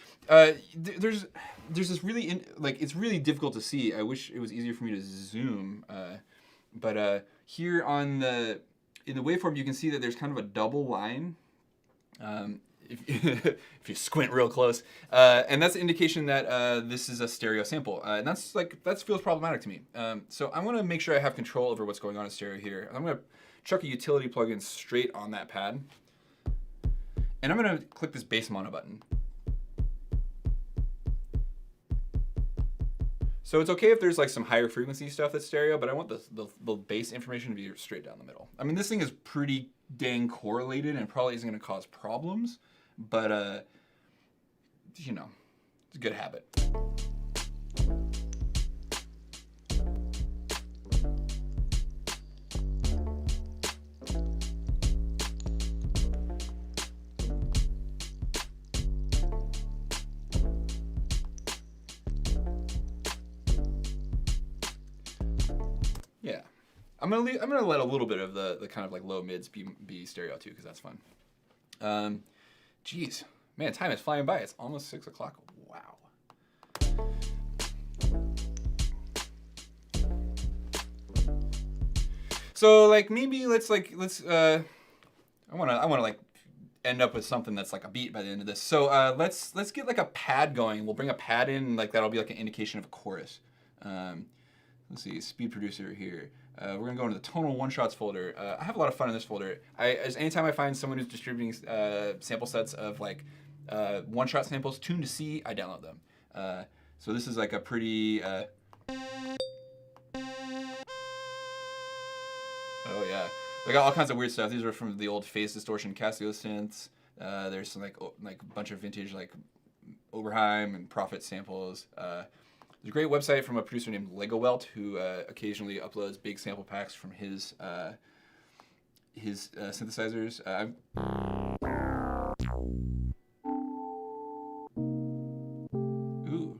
there's this really it's really difficult to see. I wish it was easier for me to zoom, but here in the waveform you can see that there's kind of a double line. If you squint real close, and that's an indication that this is a stereo sample, and that feels problematic to me. So I want to make sure I have control over what's going on in stereo here. I'm going to chuck a utility plugin straight on that pad, and I'm going to click this bass mono button. So it's okay if there's like some higher frequency stuff that's stereo, but I want the bass information to be straight down the middle. I mean, this thing is pretty dang correlated and probably isn't going to cause problems, but you know, it's a good habit. Yeah, I'm gonna let a little bit of the kind of like low mids be stereo too, because that's fun. Geez, man, time is flying by. It's almost 6 o'clock. Wow. So like maybe let's I wanna like end up with something that's like a beat by the end of this. So let's get like a pad going. We'll bring a pad in, like that'll be like an indication of a chorus. Let's see, speed producer here. We're gonna go into the tonal one-shots folder. I have a lot of fun in this folder. Anytime I find someone who's distributing sample sets of like one-shot samples tuned to C, I download them. So this is like a pretty, oh yeah, we got all kinds of weird stuff. These are from the old phase distortion Casio synths. There's some like a bunch of vintage like Oberheim and Prophet samples. There's a great website from a producer named Lego Welt who occasionally uploads big sample packs from his synthesizers. Ooh.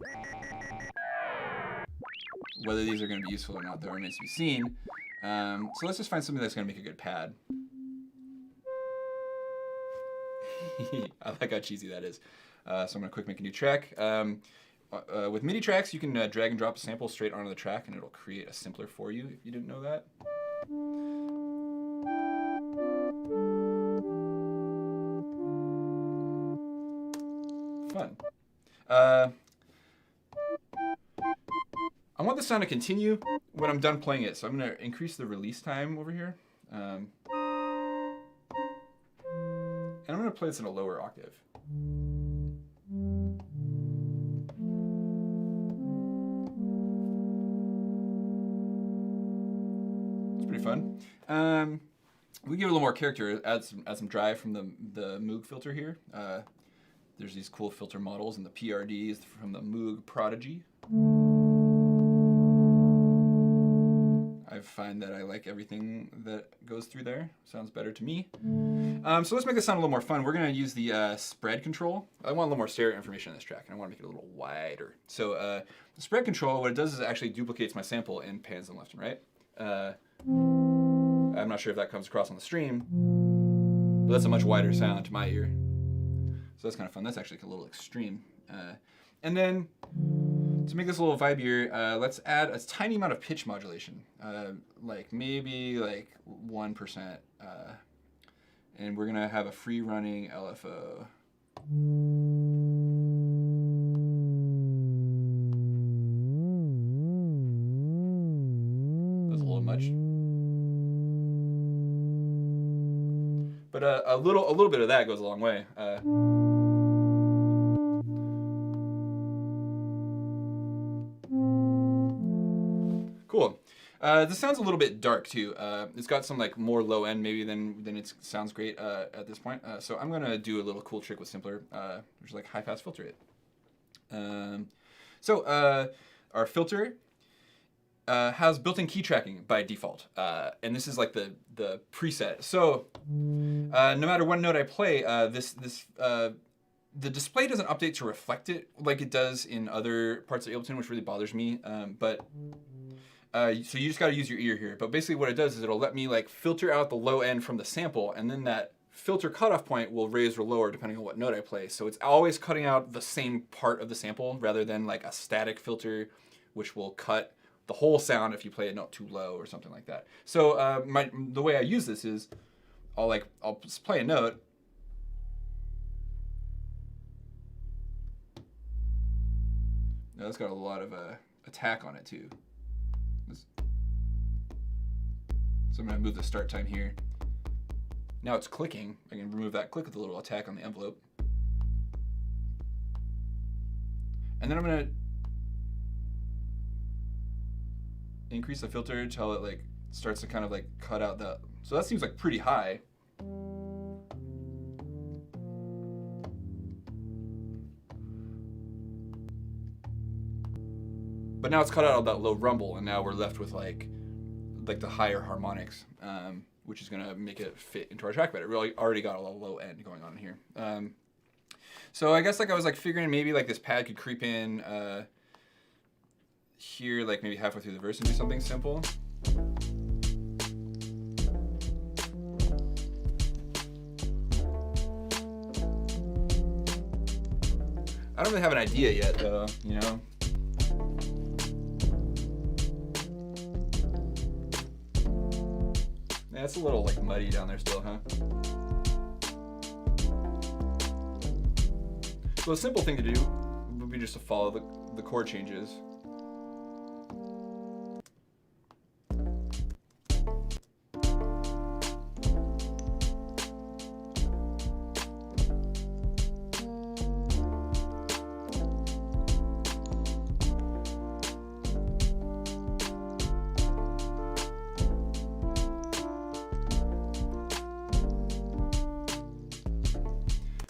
Whether these are going to be useful or not, though, remains to be seen. So let's just find something that's going to make a good pad. I like how cheesy that is. So I'm going to quick make a new track. With MIDI tracks, you can drag and drop a sample straight onto the track, and it'll create a sampler for you if you didn't know that. Fun. I want the sound to continue when I'm done playing it, so I'm going to increase the release time over here. And I'm going to play this in a lower octave. Pretty fun. We give it a little more character, add some drive from the Moog filter here. There's these cool filter models and the PRDs from the Moog Prodigy. I find that I like everything that goes through there. Sounds better to me. So let's make this sound a little more fun. We're going to use the spread control. I want a little more stereo information in this track, and I want to make it a little wider. So the spread control, what it does is it actually duplicates my sample and pans them left and right. I'm not sure if that comes across on the stream, but that's a much wider sound to my ear. So that's kind of fun. That's actually a little extreme. And then to make this a little vibier, let's add a tiny amount of pitch modulation, like maybe like 1%. And we're gonna have a free running LFO. That's a little much. But a little bit of that goes a long way. Cool. This sounds a little bit dark too. It's got some like more low end maybe than it sounds great at this point. So I'm gonna do a little cool trick with Simpler, which is like high pass filter it. Our filter has built-in key tracking by default, and this is like the preset. So no matter what note I play, the display doesn't update to reflect it like it does in other parts of Ableton, which really bothers me. So you just got to use your ear here. But basically what it does is it'll let me like filter out the low end from the sample, and then that filter cutoff point will raise or lower depending on what note I play. So it's always cutting out the same part of the sample rather than like a static filter, which will cut the whole sound if you play a note too low or something like that. So the way I use this is I'll just play a note. Now that's got a lot of attack on it too. So I'm going to move the start time here. Now it's clicking. I can remove that click with a little attack on the envelope. And then I'm going to increase the filter until it like starts to kind of like cut out the. So that seems like pretty high. But now it's cut out all that low rumble, and now we're left with like the higher harmonics, which is gonna make it fit into our track better. We already got a low end going on here. So I guess like I was like figuring maybe like this pad could creep in here, like maybe halfway through the verse and do something simple. I don't really have an idea yet, though, you know. Yeah, it's a little like muddy down there still, huh? So a simple thing to do would be just to follow the chord changes.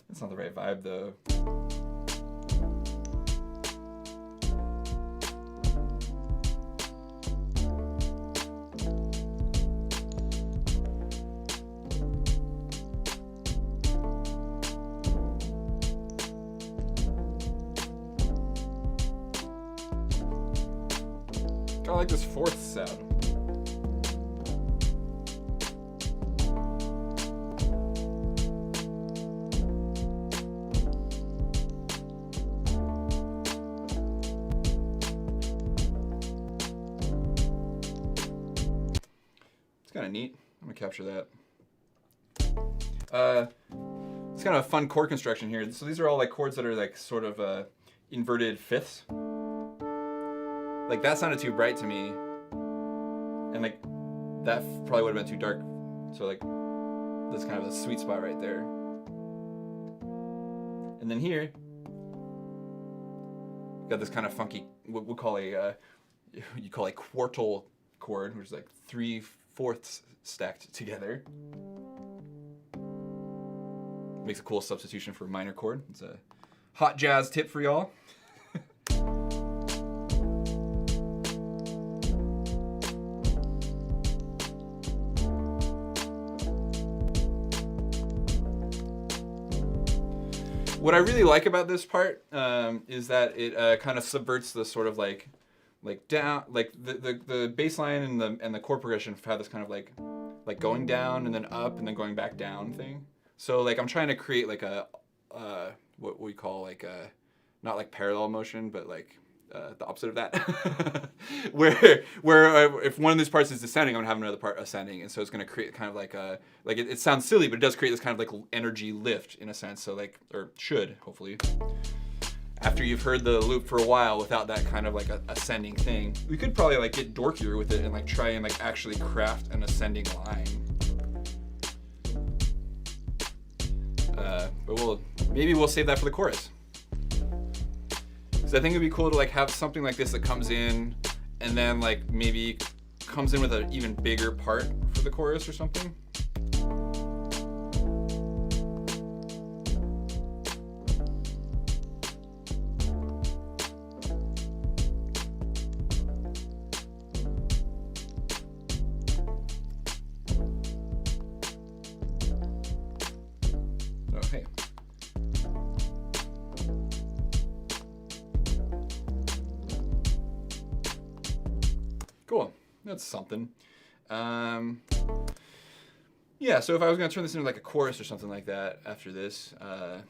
That's not the right vibe though. I like this fourth sound. It's kind of neat. I'm gonna capture that. It's kind of a fun chord construction here. So these are all like chords that are like sort of inverted fifths. Like that sounded too bright to me, and like that probably would have been too dark. So like that's kind of a sweet spot right there. And then here, got this kind of funky, what we'll call a you call a quartal chord, which is like 3/4 stacked together. Makes a cool substitution for a minor chord. It's a hot jazz tip for y'all. What I really like about this part is that it kind of subverts the sort of like down, like the bass line and the chord progression have this kind of like going down and then up and then going back down thing. So like I'm trying to create like a what we call like a, not like parallel motion, but like the opposite of that, where if one of these parts is descending, I'm gonna have another part ascending, and so it's gonna create kind of like a it sounds silly, but it does create this kind of like energy lift in a sense. So like, or should hopefully, after you've heard the loop for a while without that kind of like a ascending thing, we could probably like get dorkier with it and like try and like actually craft an ascending line. But maybe we'll save that for the chorus. I think it'd be cool to like have something like this that comes in and then like maybe comes in with an even bigger part for the chorus or something. Oh, hey. Cool, that's something. Yeah, so if I was gonna turn this into like a chorus or something like that after this, I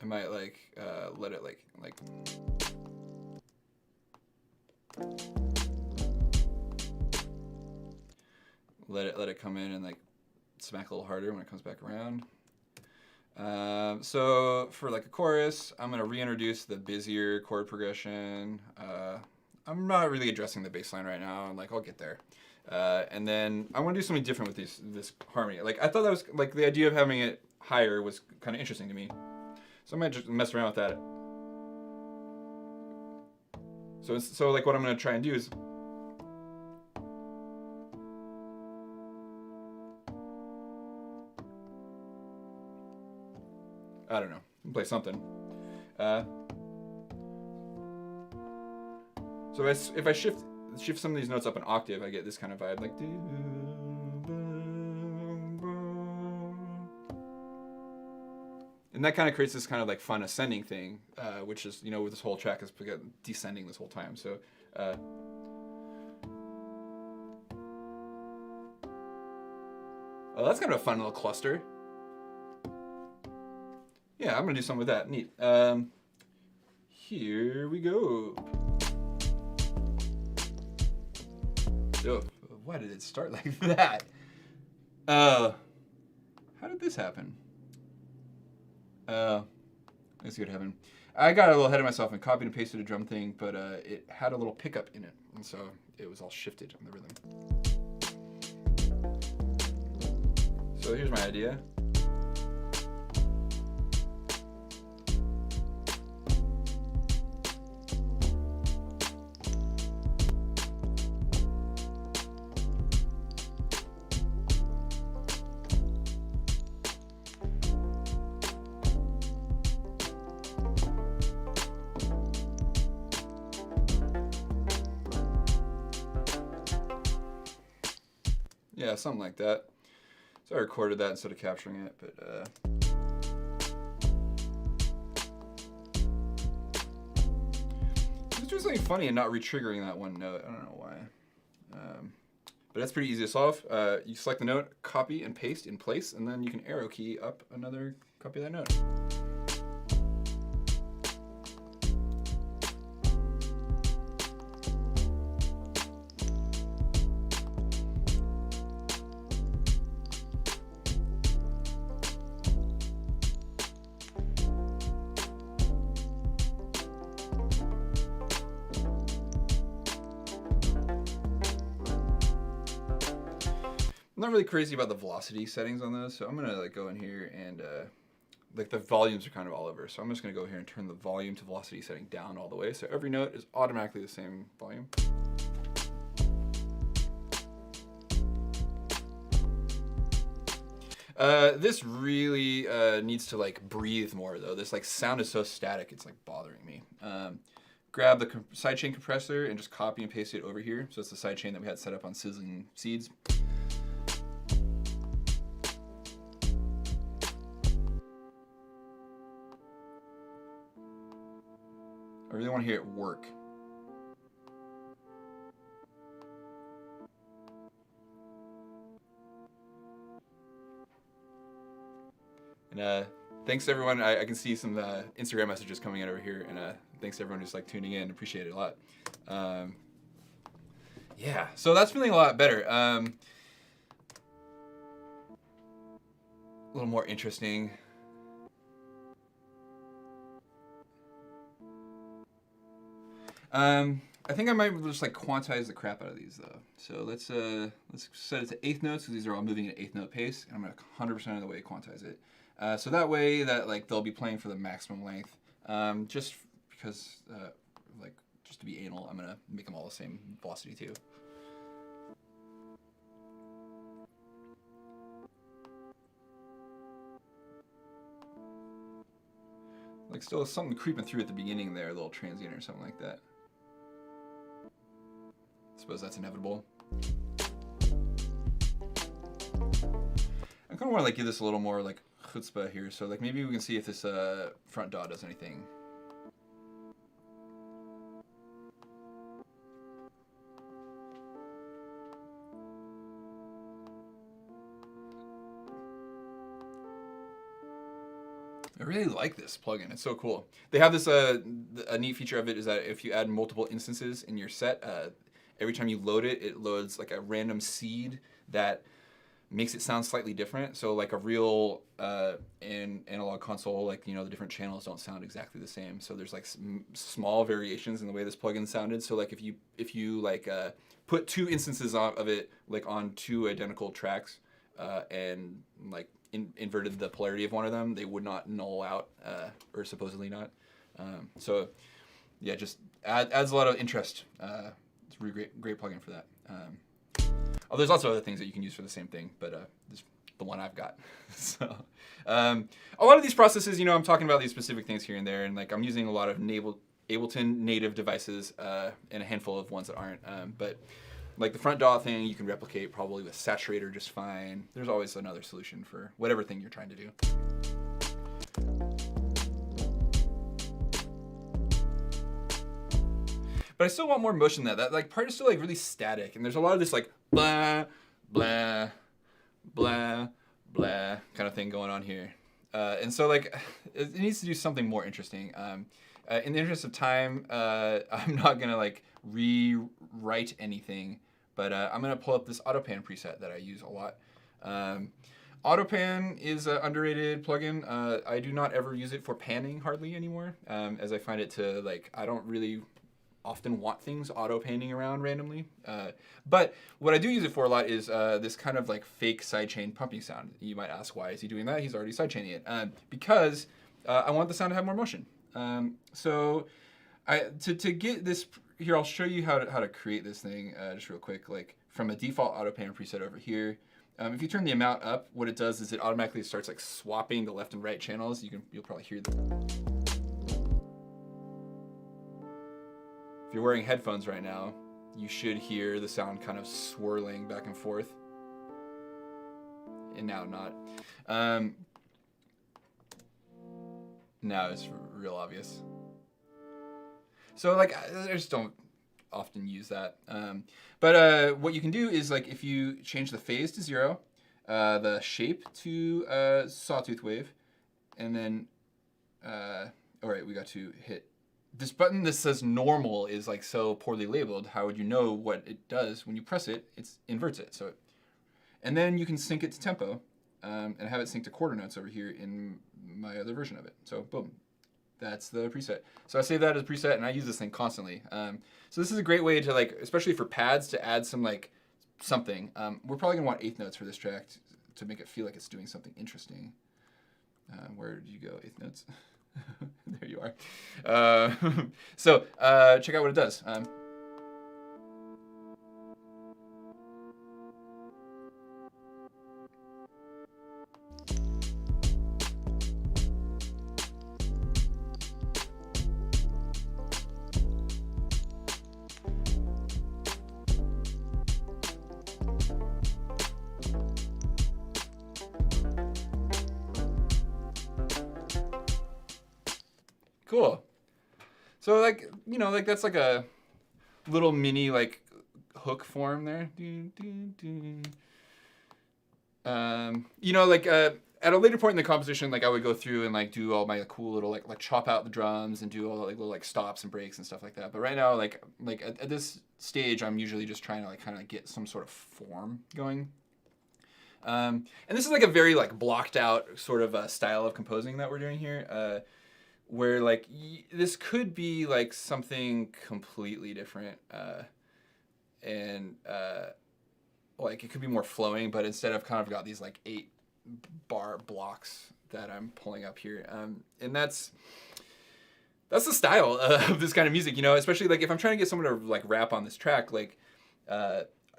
might like let it like let it come in and like smack a little harder when it comes back around. So for like a chorus, I'm gonna reintroduce the busier chord progression. I'm not really addressing the bass line right now. Like I'll get there. And then I want to do something different with this harmony. Like I thought that was like the idea of having it higher was kind of interesting to me. So I might just mess around with that. So like what I'm gonna try and do is, I don't know, play something. So if I shift some of these notes up an octave, I get this kind of vibe, like. And that kind of creates this kind of like fun ascending thing, which is, with this whole track is descending this whole time. So, oh, that's kind of a fun little cluster. Yeah, I'm gonna do something with that. Neat. Here we go. Oh, why did it start like that? How did this happen? Let's see what happened. I got a little ahead of myself and copied and pasted a drum thing, but it had a little pickup in it, and so it was all shifted on the rhythm. So here's my idea. Yeah, something like that. So I recorded that instead of capturing it, but just doing something funny and not re-triggering that one note. I don't know why. But that's pretty easy to solve. You select the note, copy and paste in place, and then you can arrow key up another copy of that note. I'm not really crazy about the velocity settings on those, so I'm gonna like go in here and like the volumes are kind of all over. So I'm just gonna go here and turn the volume to velocity setting down all the way, so every note is automatically the same volume. This really needs to like breathe more though. This like sound is so static, it's like bothering me. Grab the sidechain compressor and just copy and paste it over here. So it's the sidechain that we had set up on Sizzling Seeds. I really want to hear it work. And thanks everyone. I can see some Instagram messages coming in over here, and thanks everyone who's like tuning in. Appreciate it a lot. Yeah, so that's feeling a lot better. A little more interesting. I think I might just like quantize the crap out of these though. So let's set it to eighth notes, because these are all moving at eighth note pace, and I'm gonna 100% of the way quantize it. So that way that like they'll be playing for the maximum length. Just because like just to be anal, I'm gonna make them all the same velocity too. Like still something creeping through at the beginning there, a little transient or something like that. I suppose that's inevitable. I kind of want to like give this a little more like chutzpah here, so like maybe we can see if this front dot does anything. I really like this plugin. It's so cool. They have this a neat feature of it is that if you add multiple instances in your set, every time you load it, it loads like a random seed that makes it sound slightly different. So like a real analog console, like the different channels don't sound exactly the same. So there's like small variations in the way this plugin sounded. So like if you like put two instances of it like on two identical tracks and like inverted the polarity of one of them, they would not null out or supposedly not. So yeah, just adds a lot of interest. It's a really great plugin for that. Oh, there's also other things that you can use for the same thing, but this is the one I've got. So a lot of these processes, I'm talking about these specific things here and there, and like I'm using a lot of Ableton native devices and a handful of ones that aren't. But like the front DAW thing, you can replicate probably with Saturator just fine. There's always another solution for whatever thing you're trying to do. But I still want more motion than that. That like part is still like really static, and there's a lot of this like blah, blah, blah, blah kind of thing going on here. And so like it needs to do something more interesting. In the interest of time, I'm not gonna like rewrite anything, but I'm gonna pull up this AutoPan preset that I use a lot. AutoPan is an underrated plugin. I do not ever use it for panning hardly anymore, as I find it to like, I don't really often want things auto-panning around randomly. But what I do use it for a lot is this kind of like fake sidechain pumping sound. You might ask, why is he doing that? He's already sidechaining it. Because I want the sound to have more motion. So to get this, here I'll show you how to create this thing just real quick, like from a default AutoPan preset over here. If you turn the amount up, what it does is it automatically starts like swapping the left and right channels. You'll probably hear them. If you're wearing headphones right now, you should hear the sound kind of swirling back and forth. And now not. Now it's real obvious. So like, I just don't often use that. But what you can do is like, if you change the phase to 0, the shape to sawtooth wave, and then, all right, we got to hit this button that says normal is like so poorly labeled. How would you know what it does? When you press it, it inverts it. So, and then you can sync it to tempo and have it sync to quarter notes over here in my other version of it. So boom, that's the preset. So I save that as a preset and I use this thing constantly. So this is a great way to like, especially for pads, to add some like something. We're probably gonna want 1/8 notes for this track to make it feel like it's doing something interesting. Where did you go, 1/8 notes? There you are. So check out what it does. Cool. So like, like that's like a little mini like hook form there. Like at a later point in the composition, like I would go through and like do all my cool little like chop out the drums and do all the like little like stops and breaks and stuff like that. But right now, like at this stage, I'm usually just trying to like kind of get some sort of form going. And this is like a very like blocked out sort of style of composing that we're doing here. Where like this could be like something completely different, and like it could be more flowing, but instead I've kind of got these like 8-bar blocks that I'm pulling up here, and that's the style of this kind of music, especially like if I'm trying to get someone to like rap on this track, like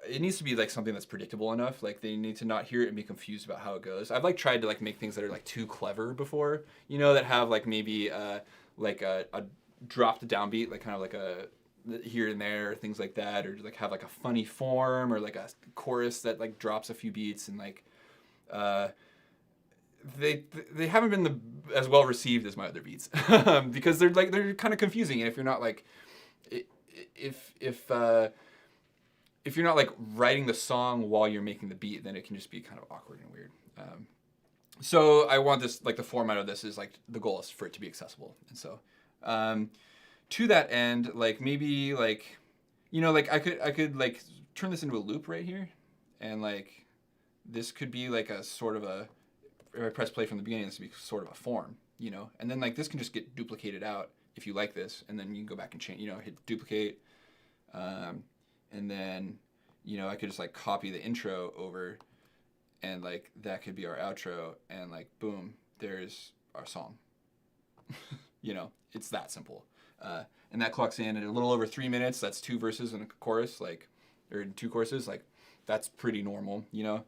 it needs to be like something that's predictable enough. Like they need to not hear it and be confused about how it goes. I've like tried to like make things that are like too clever before, that have like maybe like a dropped downbeat, like kind of like a here and there, things like that, or like have like a funny form or like a chorus that like drops a few beats, and like they haven't been as well received as my other beats because they're kind of confusing, and if you're not like if you're not like writing the song while you're making the beat, then it can just be kind of awkward and weird. So I want this, like the format of this is like, the goal is for it to be accessible. And so to that end, like maybe like, like I could like turn this into a loop right here. And like, this could be like a sort of a, if I press play from the beginning, this would be sort of a form, and then like this can just get duplicated out if you like this. And then you can go back and change, hit duplicate. And then, I could just like copy the intro over, and like that could be our outro, and like boom, there's our song. It's that simple. And that clocks in at a little over 3 minutes. That's 2 verses and a chorus, like, or 2 courses. Like, that's pretty normal, you know.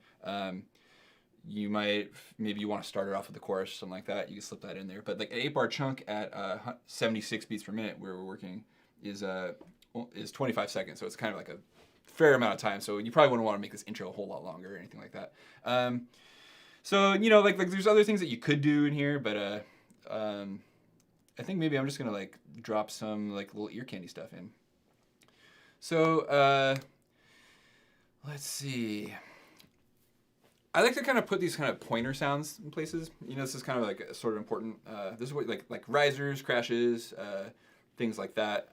You might, maybe you want to start it off with the chorus or something like that. You can slip that in there. But like an 8-bar chunk at 76 beats per minute, where we're working, is 25 seconds. So it's kind of like a fair amount of time. So you probably wouldn't want to make this intro a whole lot longer or anything like that. So you know, like there's other things that you could do in here, but I think maybe I'm just gonna like drop some like little ear candy stuff in. So let's see. I like to kind of put these kind of pointer sounds in places. You know, this is kind of like sort of important. This is what like risers, crashes, things like that,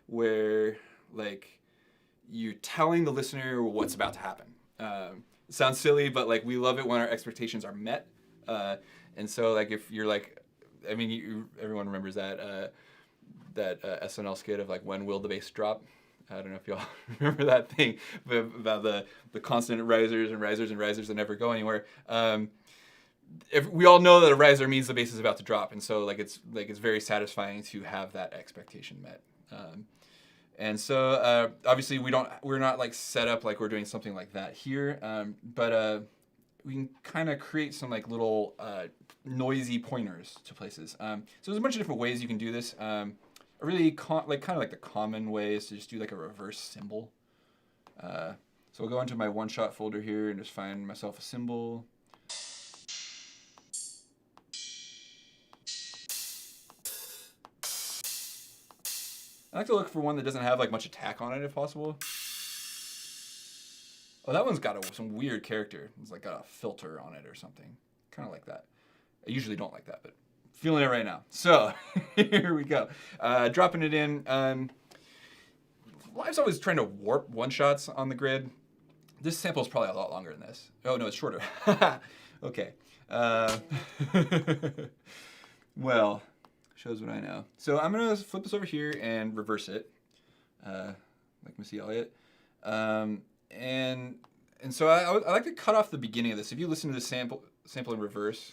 where like you're telling the listener what's about to happen. It sounds silly, but like we love it when our expectations are met. And so like if you're like, I mean, everyone remembers that SNL skit of like, when will the bass drop? I don't know if y'all remember that thing about the constant risers and risers and risers that never go anywhere. If we all know that a riser means the bass is about to drop, and so like it's very satisfying to have that expectation met. And so obviously we're not like set up like we're doing something like that here, but we can kind of create some like little noisy pointers to places. So there's a bunch of different ways you can do this. A really kind of like the common way is to just do like a reverse cymbal. So I'll go into my one-shot folder here and just find myself a cymbal. I like to look for one that doesn't have like much attack on it if possible. Oh, that one's got some weird character. It's like got a filter on it or something. Kind of like that. I usually don't like that, but feeling it right now. So here we go. Dropping it in. Live's always trying to warp one-shots on the grid. This sample is probably a lot longer than this. Oh, no, it's shorter. Okay. Well, shows what I know. So I'm going to flip this over here and reverse it, like Missy Elliott. And so I like to cut off the beginning of this. If you listen to the sample in reverse,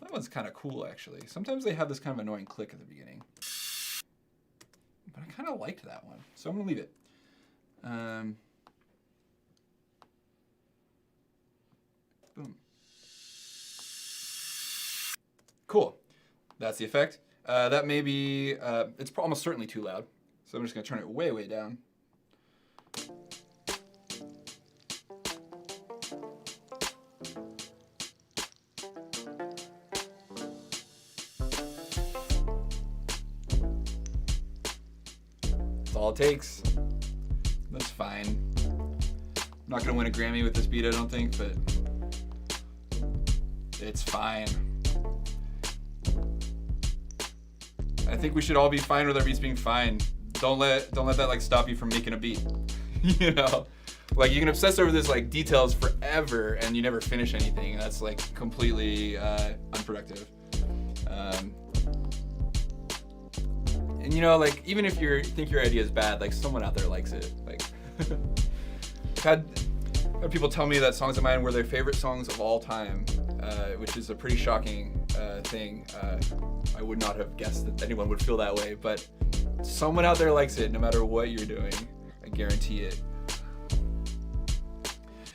that one's kind of cool, actually. Sometimes they have this kind of annoying click at the beginning. But I kind of liked that one, so I'm going to leave it. Boom. Cool. That's the effect. That may be, it's almost certainly too loud. So I'm just going to turn it way, way down. That's all it takes. That's fine. I'm not going to win a Grammy with this beat, I don't think, but it's fine. I think we should all be fine with our beats being fine. Don't let that like stop you from making a beat. You know, like you can obsess over this like details forever and you never finish anything. That's like completely unproductive. And you know, like even if you think your idea is bad, like someone out there likes it. Like I've had people tell me that songs of mine were their favorite songs of all time, which is a pretty shocking thing. I would not have guessed that anyone would feel that way, but someone out there likes it no matter what you're doing. I guarantee it.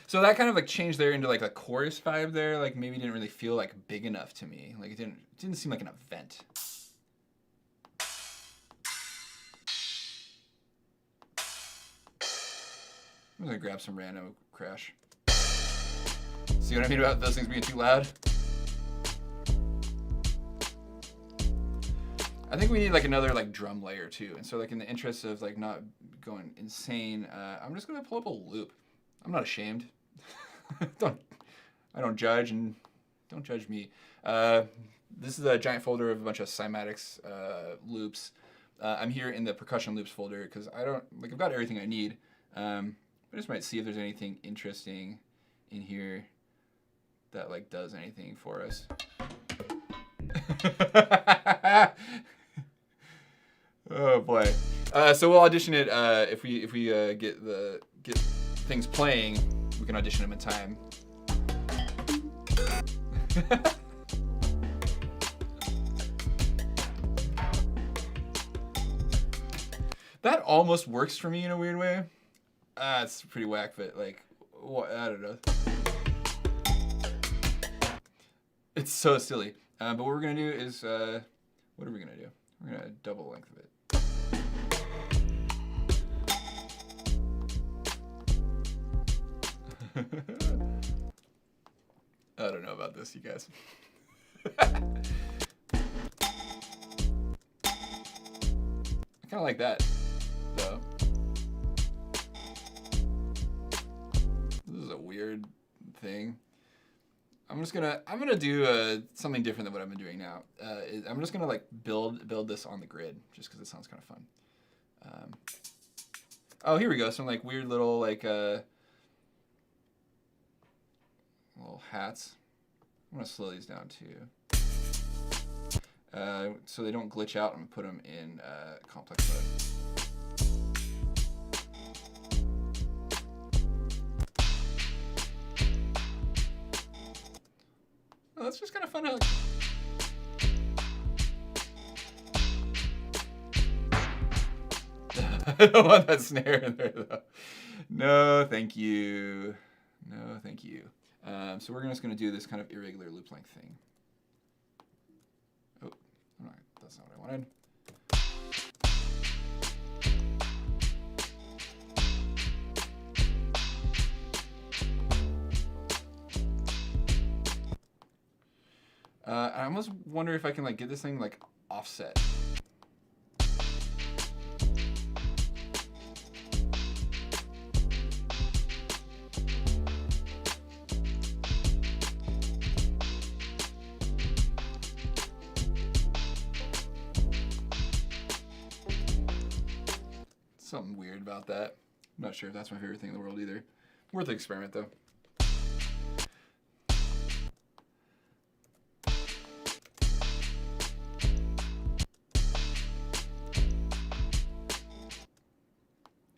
So that kind of like changed there into like a chorus vibe there. Like maybe didn't really feel like big enough to me. Like it didn't seem like an event. I'm gonna grab some random crash. See what I mean about those things being too loud? I think we need like another like drum layer too. And so like in the interest of like not going insane, I'm just gonna pull up a loop. I'm not ashamed. I don't judge, and don't judge me. This is a giant folder of a bunch of cymatics loops. I'm here in the percussion loops folder because I've got everything I need. I just might see if there's anything interesting in here that like does anything for us. Oh boy. So we'll audition it if we get things playing. We can audition them in time. That almost works for me in a weird way. It's pretty whack, but like, I don't know. It's so silly. But what we're gonna do is, what are we gonna do? We're gonna double length of it. I don't know about this, you guys. I kind of like that, though. This is a weird thing. I'm gonna do something different than what I've been doing now. I'm just gonna like build this on the grid, just because it sounds kind of fun. Oh, here we go. Some like weird little like little hats. I'm gonna slow these down too, so they don't glitch out. I'm gonna put them in complex mode. Oh, that's just kind of fun. I don't want that snare in there though. No, thank you. No, thank you. So we're just going to do this kind of irregular loop length thing. Oh, no, that's not what I wanted. I almost wonder if I can like get this thing like offset. Something weird about that. I'm not sure if that's my favorite thing in the world either. Worth the experiment though.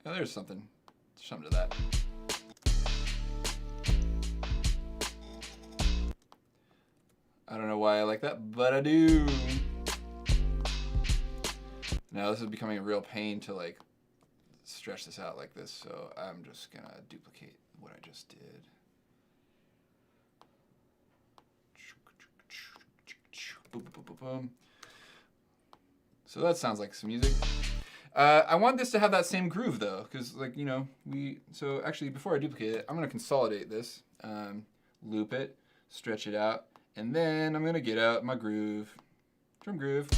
Oh, there's something to that. I don't know why I like that, but I do. Now this is becoming a real pain to like stretch this out like this, so I'm just gonna duplicate what I just did. Boom, boom, boom, boom. So that sounds like some music. I want this to have that same groove though, because like, you know, so actually before I duplicate it, I'm gonna consolidate this, loop it, stretch it out, and then I'm gonna get out my groove, drum groove.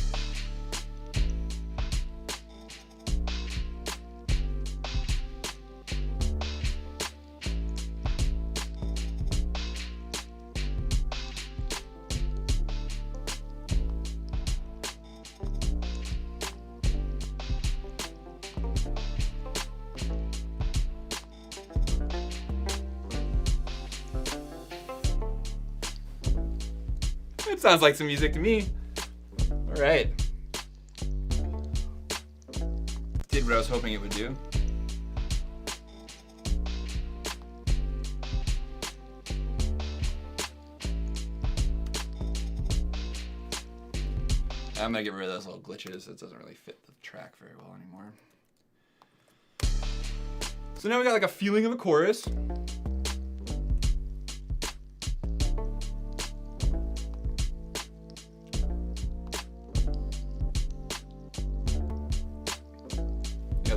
It sounds like some music to me. All right. Did what I was hoping it would do. I'm gonna get rid of those little glitches. It doesn't really fit the track very well anymore. So now we got like a feeling of a chorus.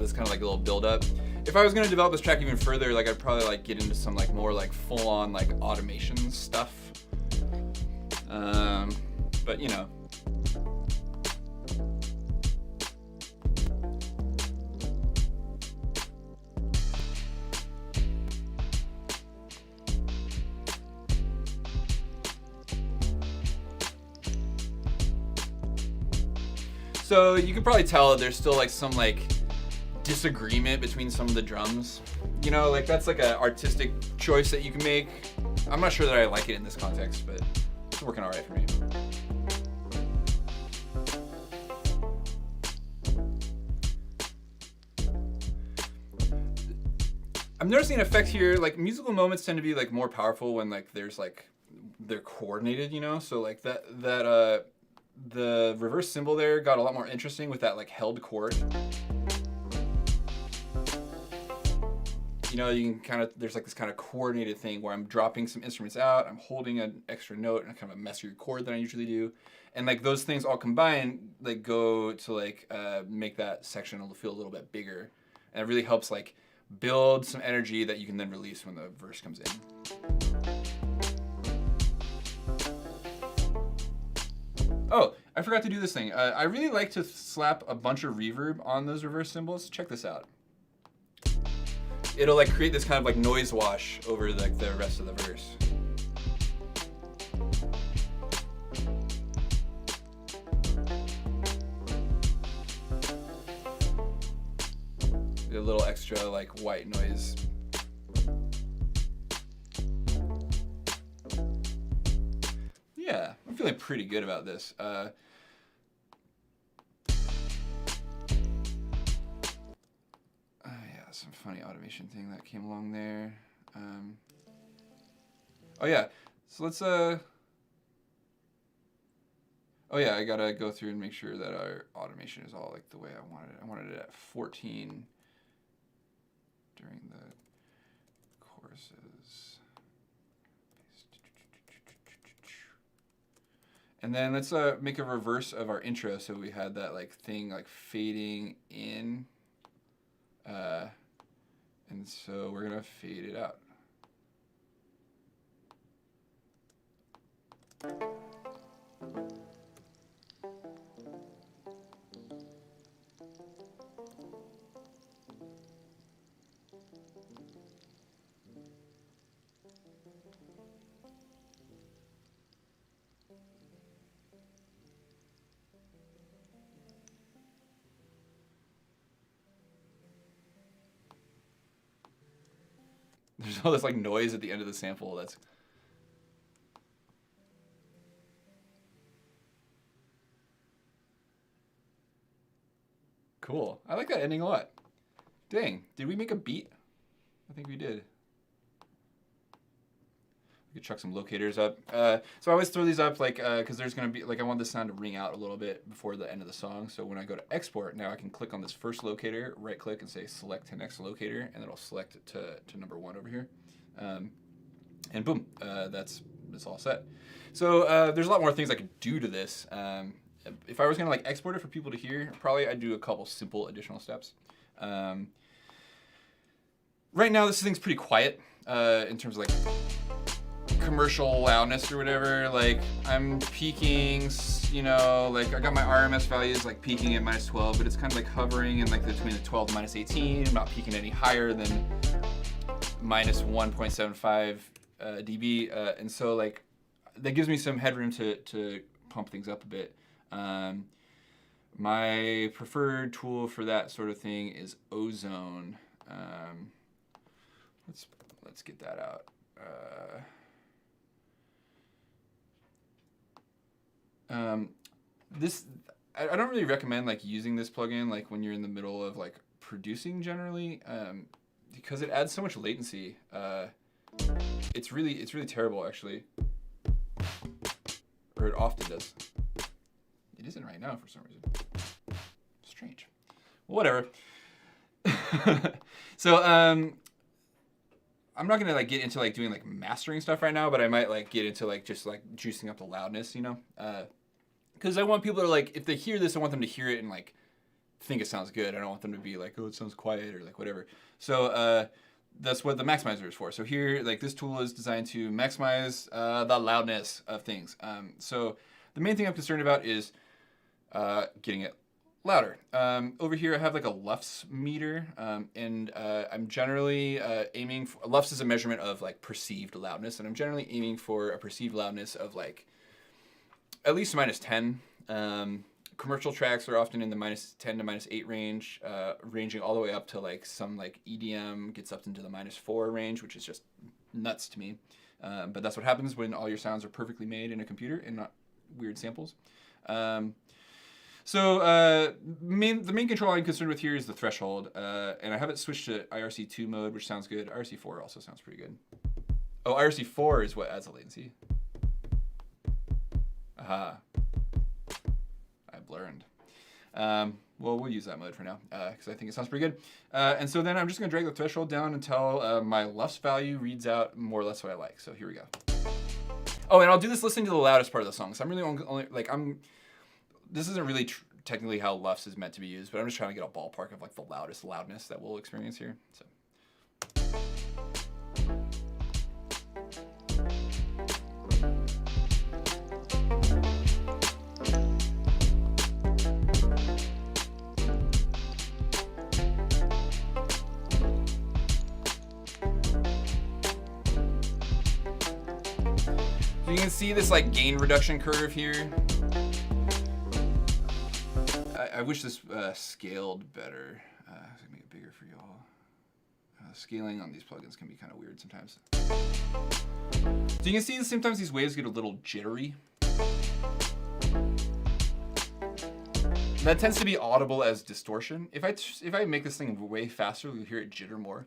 This kind of like a little build up. If I was going to develop this track even further, like I'd probably like get into some like more like full on like automation stuff. But you know. So you can probably tell that there's still like some like disagreement between some of the drums. You know, like that's like an artistic choice that you can make. I'm not sure that I like it in this context, but it's working all right for me. I'm noticing an effect here, like musical moments tend to be like more powerful when like there's like, they're coordinated, you know? So like the reverse cymbal there got a lot more interesting with that like held chord. you know, you can kind of, there's like this kind of coordinated thing where I'm dropping some instruments out, I'm holding an extra note and kind of a messier chord than I usually do. And like those things all combined, like go to like make that section feel a little bit bigger. And it really helps like build some energy that you can then release when the verse comes in. Oh, I forgot to do this thing. I really like to slap a bunch of reverb on those reverse cymbals. Check this out. It'll like create this kind of like noise wash over like the rest of the verse. A little extra like white noise. Yeah, I'm feeling pretty good about this. Yeah, some funny automation thing that came along there. Oh yeah, so let's oh yeah, I gotta go through and make sure that our automation is all like the way I wanted it. I wanted it at 14 during the choruses. And then let's make a reverse of our intro, so we had that like thing like fading in, and so we're gonna fade it out. There's all this like noise at the end of the sample that's cool. I like that ending a lot. Dang, did we make a beat? I think we did. We could chuck some locators up. So I always throw these up like, cause there's gonna be, like I want the sound to ring out a little bit before the end of the song. So when I go to export, now I can click on this first locator, right click and say select 10x locator, and it'll select it to number 1 over here. And boom, that's all set. So there's a lot more things I could do to this. If I was gonna like export it for people to hear, probably I'd do a couple simple additional steps. Right now this thing's pretty quiet in terms of like commercial loudness or whatever. Like I'm peaking, you know, like I got my RMS values like peaking at -12, but it's kind of like hovering in like between the 12 and -18. I'm not peaking any higher than -1.75 dB, and so like that gives me some headroom to pump things up a bit. My preferred tool for that sort of thing is Ozone. Let's get that out. I don't really recommend like using this plugin like when you're in the middle of like producing generally, because it adds so much latency. It's really terrible actually, or it often does. It isn't right now for some reason. Strange. Well, whatever. So I'm not gonna like get into like doing like mastering stuff right now, but I might like get into like just like juicing up the loudness, you know, because I want people to like, if they hear this, I want them to hear it and like think it sounds good. I don't want them to be like, oh, it sounds quiet or like whatever. So that's what the maximizer is for. So here, like this tool is designed to maximize the loudness of things. So the main thing I'm concerned about is getting it louder. Over here I have like a LUFS meter, and I'm generally aiming for, LUFS is a measurement of like perceived loudness, and I'm generally aiming for a perceived loudness of like at least -10. Commercial tracks are often in the -10 to -8 range, ranging all the way up to like some like EDM gets up into the -4 range, which is just nuts to me. But that's what happens when all your sounds are perfectly made in a computer and not weird samples. So the main control I'm concerned with here is the threshold, and I have it switched to IRC2 mode, which sounds good. IRC4 also sounds pretty good. Oh, IRC4 is what adds the latency. Aha. I've learned. Well, we'll use that mode for now because I think it sounds pretty good. And so then I'm just going to drag the threshold down until my LUFS value reads out more or less what I like. So here we go. Oh, and I'll do this listening to the loudest part of the song. So I'm really only like this isn't really technically how LUFS is meant to be used, but I'm just trying to get a ballpark of like the loudest loudness that we'll experience here. So. So you can see this like gain reduction curve here. I wish this scaled better. I'm gonna make it bigger for y'all. Scaling on these plugins can be kind of weird sometimes. So you can see sometimes these waves get a little jittery. That tends to be audible as distortion. If I make this thing way faster, you'll hear it jitter more.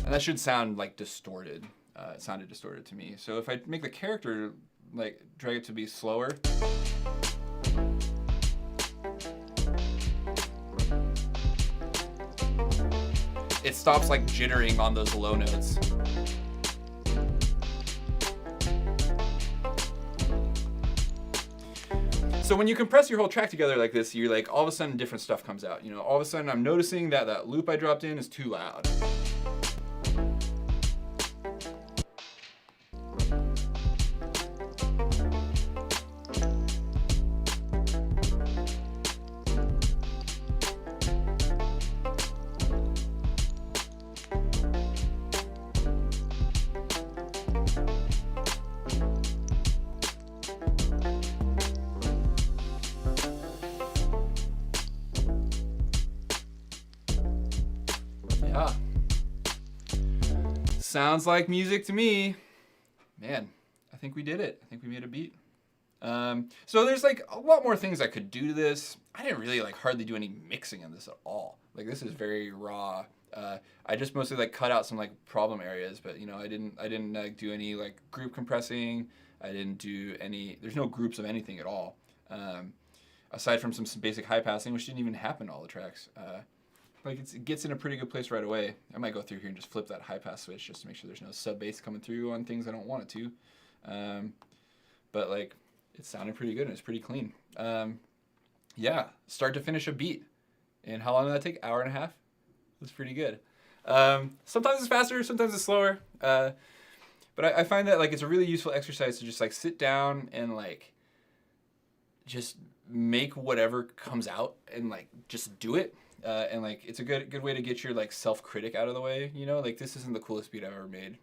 And that should sound like distorted. It sounded distorted to me. So if I make the character, like drag it to be slower. It stops like jittering on those low notes. So when you compress your whole track together like this, you're like, all of a sudden different stuff comes out. You know, all of a sudden I'm noticing that that loop I dropped in is too loud. Yeah. Sounds like music to me. Man, I think we did it. I think we made a beat. So there's like a lot more things I could do to this. I didn't really like hardly do any mixing in this at all. Like this is very raw. I just mostly like cut out some like problem areas, but you know, I didn't like do any like group compressing. I didn't do any, there's no groups of anything at all. Aside from some basic high passing, which didn't even happen to all the tracks. Like it gets in a pretty good place right away. I might go through here and just flip that high pass switch just to make sure there's no sub bass coming through on things I don't want it to. But like it's sounding pretty good and it's pretty clean. Yeah, start to finish a beat. And how long did that take? Hour and a half? That's pretty good. Sometimes it's faster, sometimes it's slower. But I find that like it's a really useful exercise to just like sit down and like just make whatever comes out and like just do it. And like it's a good way to get your like self-critic out of the way, you know, like this isn't the coolest beat I've ever made,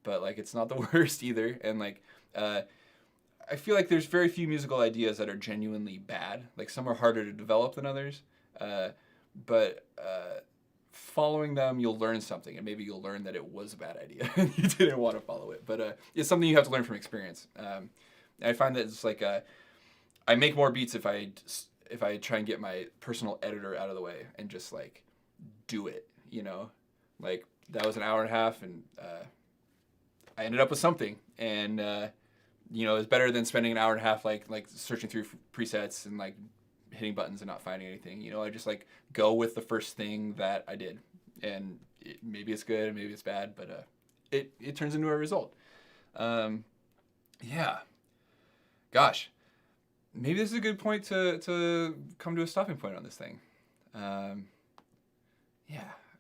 but like it's not the worst either. And like I feel like there's very few musical ideas that are genuinely bad. Like some are harder to develop than others, but following them you'll learn something, and maybe you'll learn that it was a bad idea and you didn't want to follow it, but it's something you have to learn from experience. And I find that it's like I make more beats if I try and get my personal editor out of the way and just like do it, you know, like that was an hour and a half and I ended up with something, and you know, it's better than spending an hour and a half like searching through presets and like hitting buttons and not finding anything. You know, I just like go with the first thing that I did, and maybe it's good, maybe it's bad, but it turns into a result. Yeah, gosh. Maybe this is a good point to come to a stopping point on this thing. Yeah,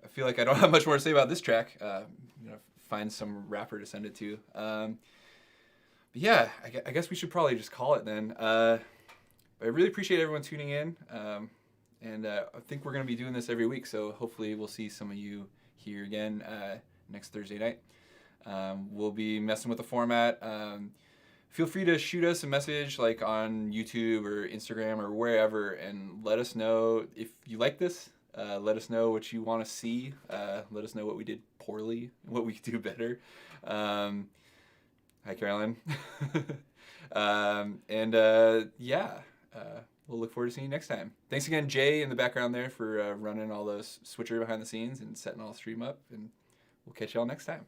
I feel like I don't have much more to say about this track. You know, find some rapper to send it to. But yeah, I guess we should probably just call it then. But I really appreciate everyone tuning in. And I think we're going to be doing this every week, so hopefully we'll see some of you here again next Thursday night. We'll be messing with the format. Feel free to shoot us a message like on YouTube or Instagram or wherever and let us know if you like this. Let us know what you want to see. Let us know what we did poorly, what we could do better. Hi, Carolyn. Yeah, we'll look forward to seeing you next time. Thanks again, Jay, in the background there for running all those switcher behind the scenes and setting all the stream up. And we'll catch y'all next time.